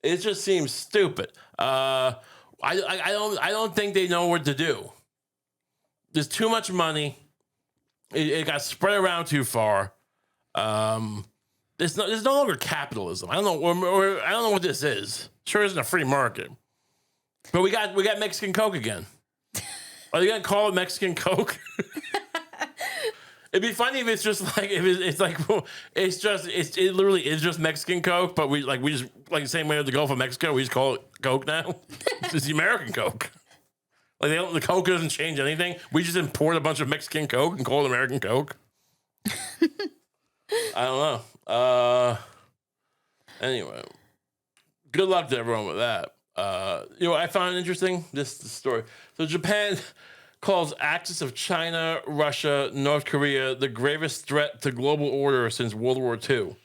It just seems stupid. I don't think they know what to do. There's too much money. It got spread around too far. There's no longer capitalism. I don't know. I don't know what this is. Sure isn't a free market. But we got Mexican Coke again. Are you gonna call it Mexican Coke? It'd be funny if it's just like it literally is just Mexican Coke, but we just like the same way with the Gulf of Mexico, we just call it Coke now. It's the American Coke. Like the Coke doesn't change anything. We just import a bunch of Mexican Coke and call it American Coke. I don't know. Anyway, good luck to everyone with that. I found it interesting, this story. So Japan calls axis of China, Russia, North Korea the gravest threat to global order since World War II.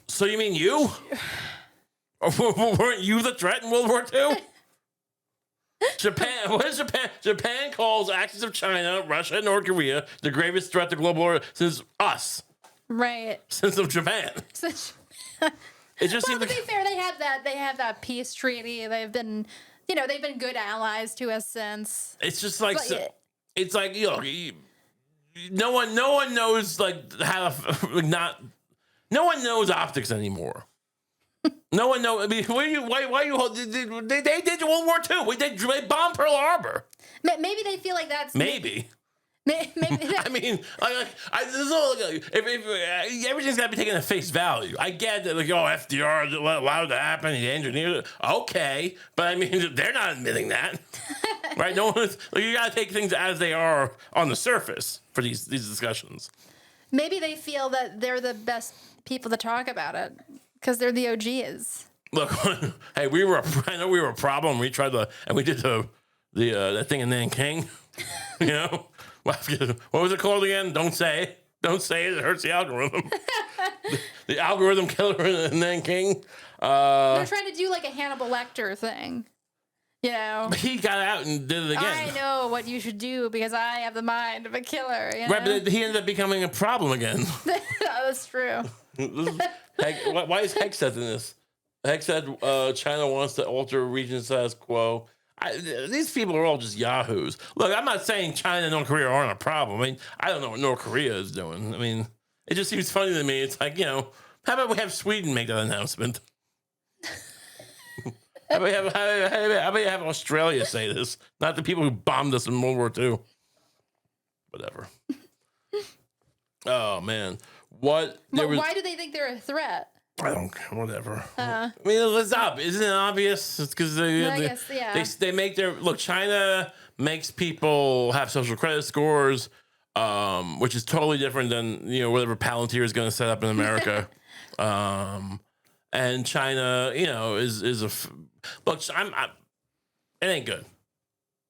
So you mean you? Or weren't you the threat in World War II? Japan, what is Japan? Japan calls axis of China, Russia, North Korea the gravest threat to global order since us. Right. Since of Japan. It just seems to be fair, they have that peace treaty. They've been good allies to us since. It's just like it's like no one knows like how no one knows optics anymore. No one knows. I mean, why they did World War II. They bombed Pearl Harbor. Maybe they feel like that's maybe. I mean, if everything's got to be taken at face value. I get that, like, FDR allowed to happen. He engineered it. Okay, but I mean, they're not admitting that, right? No one's like, you got to take things as they are on the surface for these discussions. Maybe they feel that they're the best people to talk about it because they're the OGs. Look, hey, I know we were a problem. We tried we did that thing in Nanking, What was it called again? Don't say it. Don't say it. It hurts the algorithm. the algorithm killer in Nanking. They're trying to do like a Hannibal Lecter thing. But he got out and did it again. I know what you should do because I have the mind of a killer. Right, but he ended up becoming a problem again. That's true. Why is Hex said in this? Hex said China wants to alter region status quo. These people are all just yahoos. Look, I'm not saying China and North Korea aren't a problem. I mean, I don't know what North Korea is doing. I mean, it just seems funny to me. It's like, how about we have Sweden make that announcement? How about you have Australia say this? Not the people who bombed us in World War II. Whatever. Oh, man. Why do they think they're a threat? I don't care. Whatever. I mean, it's up. Isn't it obvious? It's because they make their look. China makes people have social credit scores, which is totally different than whatever Palantir is going to set up in America. And and China, you know, is look. It ain't good.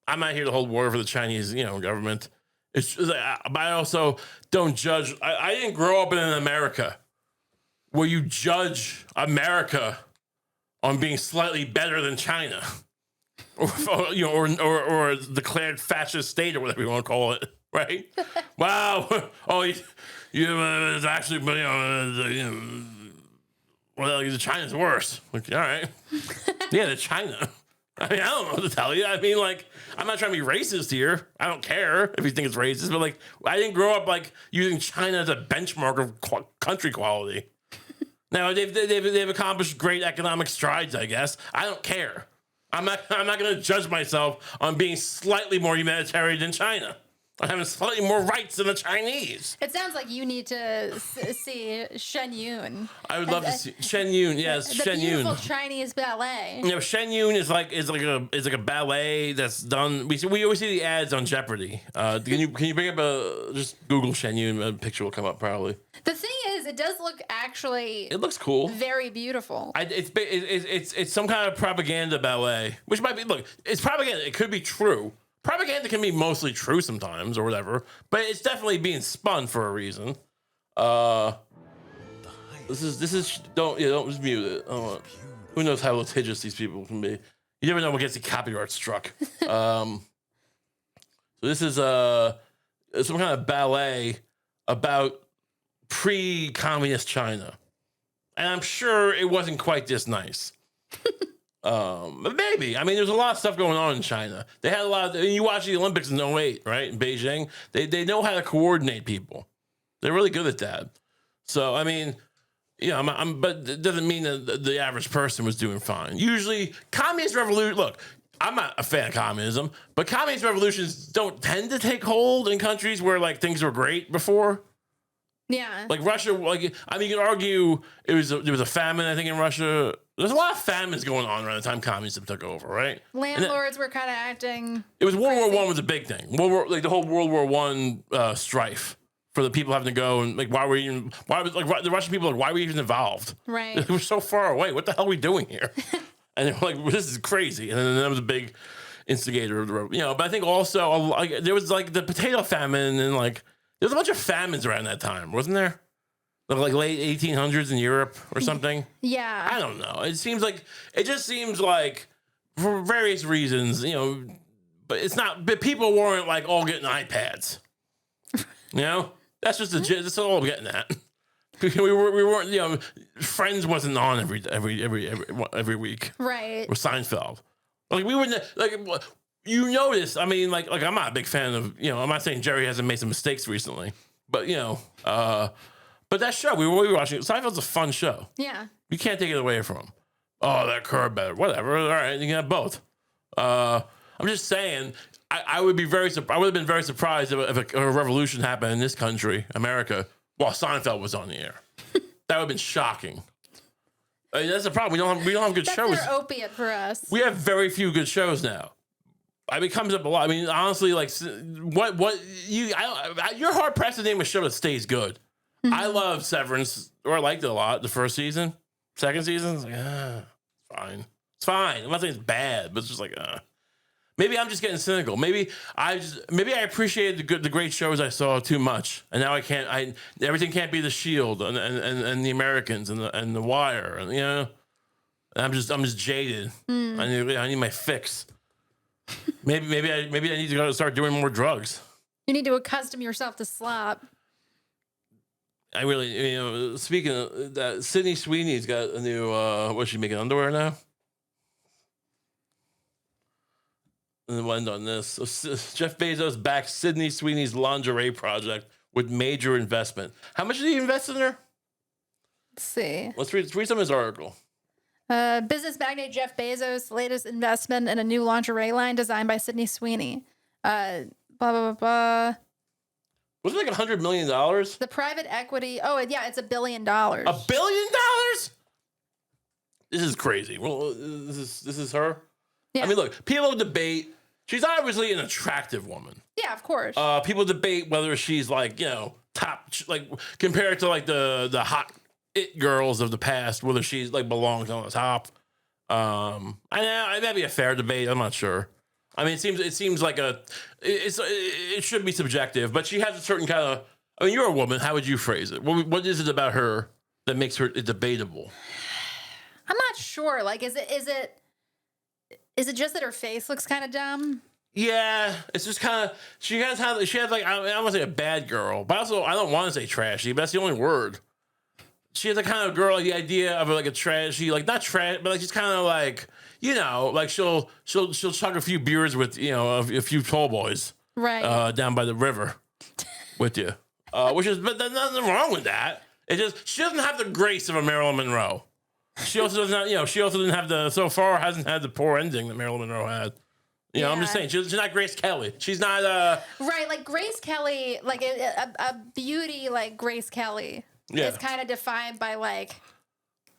I'm not here to hold war for the Chinese, you know, government. But I also don't judge. I didn't grow up in America where you judge America on being slightly better than China, or you know, or declared fascist state or whatever you want to call it, right? Wow. Oh, it's actually, well, China's worse. Like, all right. Yeah, the China. I mean, I don't know what to tell you. I mean, like, I'm not trying to be racist here. I don't care if you think it's racist, but like, I didn't grow up like using China as a benchmark of country quality. Now they've accomplished great economic strides, I guess. I don't care. I'm not going to judge myself on being slightly more humanitarian than China. I'm having slightly more rights than the Chinese. It sounds like you need to see Shen Yun. I would love to see Shen Yun. Yes, Shen Yun. The beautiful Chinese ballet. You know, Shen Yun is like a ballet that's done. We always see the ads on Jeopardy. Can you bring up just Google Shen Yun? A picture will come up probably. The thing is, it does look It looks cool. Very beautiful. It's some kind of propaganda ballet, which might be. Look, it's propaganda. It could be true. Propaganda can be mostly true sometimes or whatever, but it's definitely being spun for a reason. This is don't just mute it. Who knows how litigious these people can be? You never know what gets the copyright struck. So this is some kind of ballet about pre-communist China, and I'm sure it wasn't quite this nice. But maybe. I mean, there's a lot of stuff going on in China. They had a lot of, you watch the Olympics in 08, right? In Beijing. They know how to coordinate people. They're really good at that. So, I mean, yeah, but it doesn't mean that the average person was doing fine. Usually, communist revolution, look, I'm not a fan of communism, but communist revolutions don't tend to take hold in countries where, like, things were great before. Yeah. Like Russia, like, I mean, you can argue there was a famine, I think, in Russia. There's a lot of famines going on around the time communism took over, right? Landlords were kind of acting. It was World War I was a big thing. The whole World War I strife for the people having to go and like, why was the Russian people like, why were we even involved? Right. We're so far away. What the hell are we doing here? And they were like, well, this is crazy. And then that was a big instigator of the road, you know. But I think also like there was like the potato famine and like there was a bunch of famines around that time, wasn't there? Like late 1800s in Europe or something. Yeah. I don't know. It just seems like for various reasons, you know, but it's not, but people weren't like all getting iPads. You know, that's all I'm getting at. we weren't, you know, Friends wasn't on every week. Right. With Seinfeld. Like we wouldn't, like, you notice, I mean, like I'm not a big fan of, you know, I'm not saying Jerry hasn't made some mistakes recently, but you know, but that show, we were watching, Seinfeld's a fun show. Yeah. You can't take it away from him. Oh, that curb better. Whatever. All right, you can have both. I'm just saying, I would have been very surprised if a revolution happened in this country, America, while Seinfeld was on the air. That would have been shocking. I mean, that's the problem. We don't have good shows. That's their opiate for us. We have very few good shows now. I mean, it comes up a lot. I mean, honestly, like you're hard pressed to name a show that stays good. Mm-hmm. I love Severance, or I liked it a lot. The first season, second season, it's like, it's fine. It's fine. I'm not saying it's bad, but it's just like, maybe I'm just getting cynical. Maybe I appreciated the great shows I saw too much, and now I can't. Everything can't be The Shield and The Americans and The Wire, and you know, I'm just jaded. I need my fix. Maybe I need to go start doing more drugs. You need to accustom yourself to slop. I really, you know, speaking of that, Sydney Sweeney's got a new, what's she making, underwear now? And then we'll end on this. So, Jeff Bezos backs Sydney Sweeney's lingerie project with major investment. How much did he invest in her? Let's see. Let's read some of his article. Business magnate Jeff Bezos' latest investment in a new lingerie line designed by Sydney Sweeney. Blah, blah, blah, blah. Was it like $100 million? The private equity. Oh, yeah, it's $1 billion. $1 billion? This is crazy. Well, this is her. Yeah. I mean, look, people debate. She's obviously an attractive woman. Yeah, of course. People debate whether she's like, you know, top, like compared to like the hot it girls of the past, whether she's like belongs on the top. I know it might be a fair debate. I'm not sure. I mean, it seems like it should be subjective, but she has a certain kind of. I mean, you're a woman. How would you phrase it? What is it about her that makes her debatable? I'm not sure. Like, is it just that her face looks kind of dumb? Yeah, it's just kind of she has like I don't want to say a bad girl, but also I don't want to say trashy. But that's the only word. She has the kind of girl, like the idea of like a trashy, like not trash, but like she's kind of like like she'll chug a few beers with a few tall boys, right, down by the river, with you, but there's nothing wrong with that. It just she doesn't have the grace of a Marilyn Monroe. She also doesn't have, she also didn't have hasn't had the poor ending that Marilyn Monroe had. I'm just saying she's not Grace Kelly. She's not right, like Grace Kelly, like a beauty like Grace Kelly. Yeah. It's kind of defined by like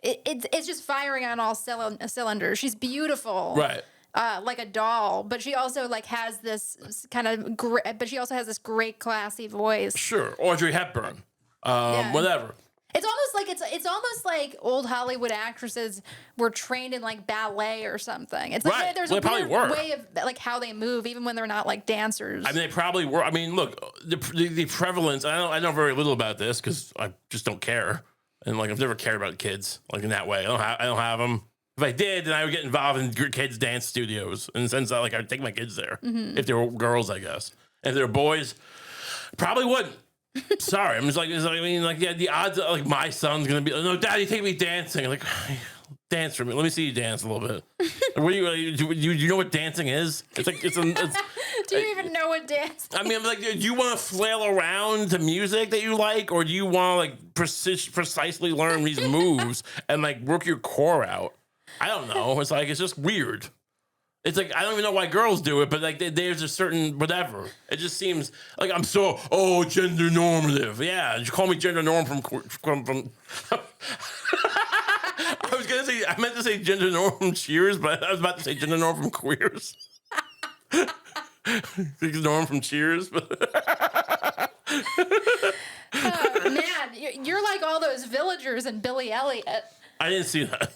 it's just firing on all cylinders. She's beautiful, right? Like a doll, but she also like has this kind of but she also has this great classy voice. Sure, Audrey Hepburn, whatever. It's almost like old Hollywood actresses were trained in like ballet or something. It's like right. there's a weird way of like how they move, even when they're not like dancers. I mean, they probably were. I mean, look, the prevalence. I know very little about this because I just don't care, and like I've never cared about kids like in that way. I don't have them. If I did, then I would get involved in kids' dance studios in the sense that like I'd take my kids there if they were girls, I guess. If they were boys, probably wouldn't. Sorry, I'm just like, I mean, like, yeah, the odds of like my son's gonna be, no, Daddy, take me dancing. Like, dance for me. Let me see you dance a little bit. What do you know what dancing is? It's like it's do you even know what dance? I mean, I'm like, do you want to flail around to music that you like, or do you want to like precisely learn these moves and like work your core out? I don't know. It's like it's just weird. It's like, I don't even know why girls do it, but like there's a certain whatever. It just seems like I'm so, gender normative. Yeah, you call me gender norm from I meant to say gender norm from Cheers, but I was about to say gender norm from Queers. Norm from Cheers. Man, you're like all those villagers in Billy Elliot. I didn't see that.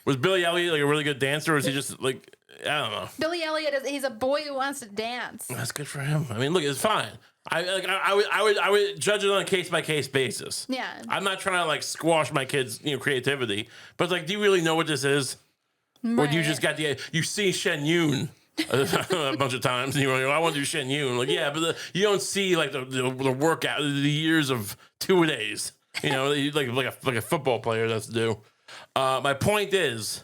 Was Billy Elliot like a really good dancer, or is he just like, I don't know. Billy Elliot he's a boy who wants to dance. That's good for him. I mean, look, it's fine. I would judge it on a case by case basis. Yeah. I'm not trying to like squash my kids' creativity, but it's like, do you really know what this is? Right. Or do you just got you see Shen Yun a bunch of times, and you're like, I want to do Shen Yun. Like, yeah, but you don't see like the workout, the years of 2 days. Like a football player has to do. My point is.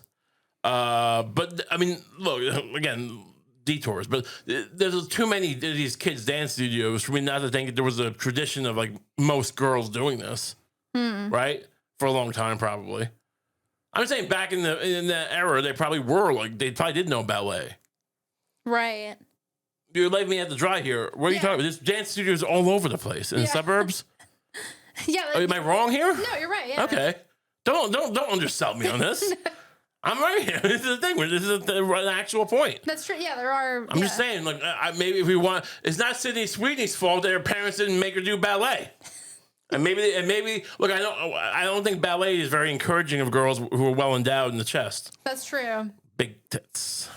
But I mean, look, again, detours, but there's too many of these kids' dance studios for me not to think there was a tradition of like most girls doing this, right? For a long time, probably. I'm saying back in the era, they probably did know ballet. Right. You're leaving me at the dry here. What are you talking about? There's dance studios all over the place in the suburbs. Yeah. Am I wrong here? No, you're right. Yeah. Okay. Don't undersell me on this. I'm right here. This is the thing. This is an actual point. That's true. Yeah, there are. I'm just saying, like, maybe if we want, it's not Sydney Sweeney's fault that her parents didn't make her do ballet. And maybe, look, I don't think ballet is very encouraging of girls who are well endowed in the chest. That's true. Big tits.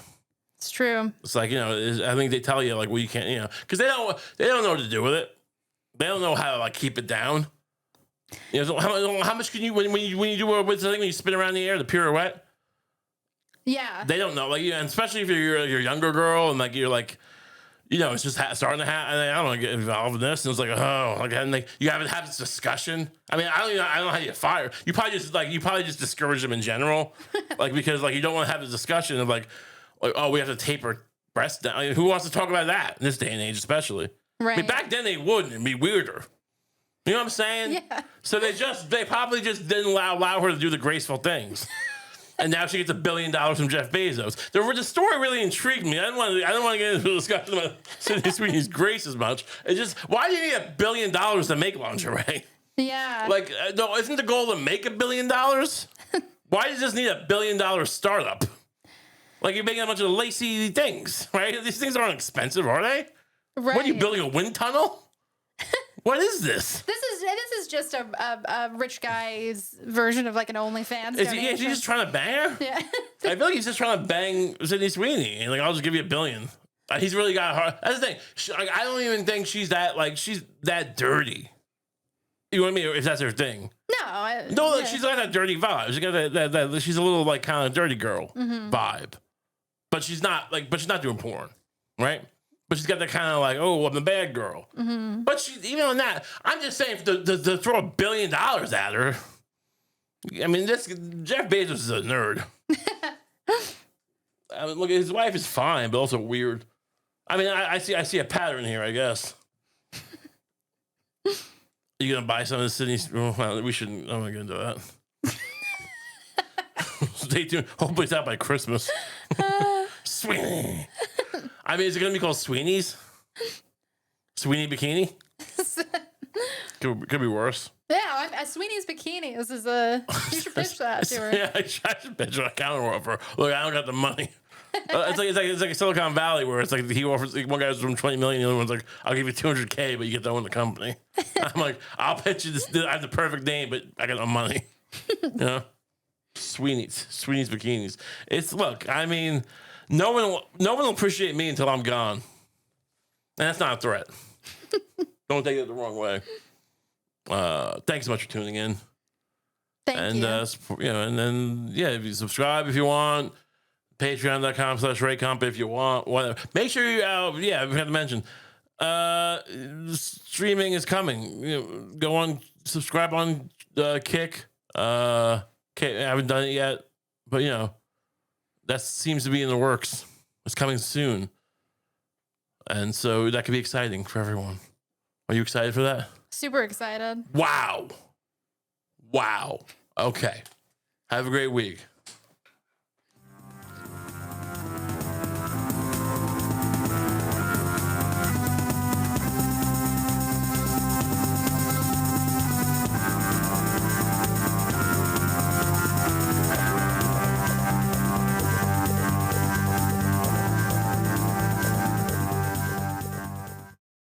It's true. It's like, I think they tell you like, well, you can't, because they don't know what to do with it. They don't know how to like keep it down. So how much can you when you do what's the thing when you spin around the air, the pirouette? Yeah. They don't know, like, and especially if you're a younger girl and like you're like, it's just starting to happen. I don't want to get involved in this. And it's like, and like you haven't had this discussion. I mean, I don't know how you fire. You probably just discourage them in general, like because like you don't want to have the discussion of like, we have to tape her breasts down. Like, who wants to talk about that in this day and age, especially? Right. I mean, back then they wouldn't. It'd be weirder. You know what I'm saying? Yeah. So they probably just didn't allow her to do the graceful things. And now she gets $1 billion from Jeff Bezos. The story really intrigued me. I don't want to get into a discussion about Sydney Sweeney's grace as much. It's just, why do you need $1 billion to make lingerie? Yeah. Like, no, isn't the goal to make $1 billion? Why do you just need $1 billion startup? Like, you're making a bunch of lacy things, right? These things aren't expensive, are they? Right. What, are you building a wind tunnel? What is this? This is just a rich guy's version of like an OnlyFans. Is he just trying to bang her? Yeah. I feel like he's just trying to bang Sydney Sweeney. And like, I'll just give you $1 billion. He's really got a heart. That's the thing. I don't even think she's that dirty. You know what I mean? If that's her thing. No, she's got that dirty vibe. She's got that she's a little like kind of dirty girl vibe. But she's not doing porn, right? But she's got that kind of like, oh, I'm the bad girl. But she, even on that, I'm just saying to throw $1 billion at her. I mean, Jeff Bezos is a nerd. I mean, look, his wife is fine, but also weird. I mean, I see a pattern here, I guess. You gonna buy some of the Sydney? Well, we shouldn't. I'm not gonna do that. Stay tuned. Hopefully, it's out by Christmas. Sweeney. I mean, is it gonna be called Sweeney's? Sweeney Bikini? Could be worse. Yeah, Sweeney's Bikini. This is you should pitch that to her. Yeah, I should pitch a counter offer. Look, I don't got the money. It's like Silicon Valley where it's like he offers one guy's from 20 million, the other one's like, I'll give you 200K, but you get to own the company. I'm like, I'll pitch you this. I have the perfect name, but I got no money. You know, Sweeney's Bikinis. Look. I mean, no one will appreciate me until I'm gone, and that's not a threat. Don't take it the wrong way. Thanks so much for tuning in. Thank you. And then if you subscribe if you want. Patreon.com/RayComp if you want. Whatever. Make sure you, we have to mention, streaming is coming. Go on, subscribe on Kick. I haven't done it yet, but that seems to be in the works. It's coming soon, and so that could be exciting for everyone. Are you excited for that? Super excited. Wow. Okay. Have a great week.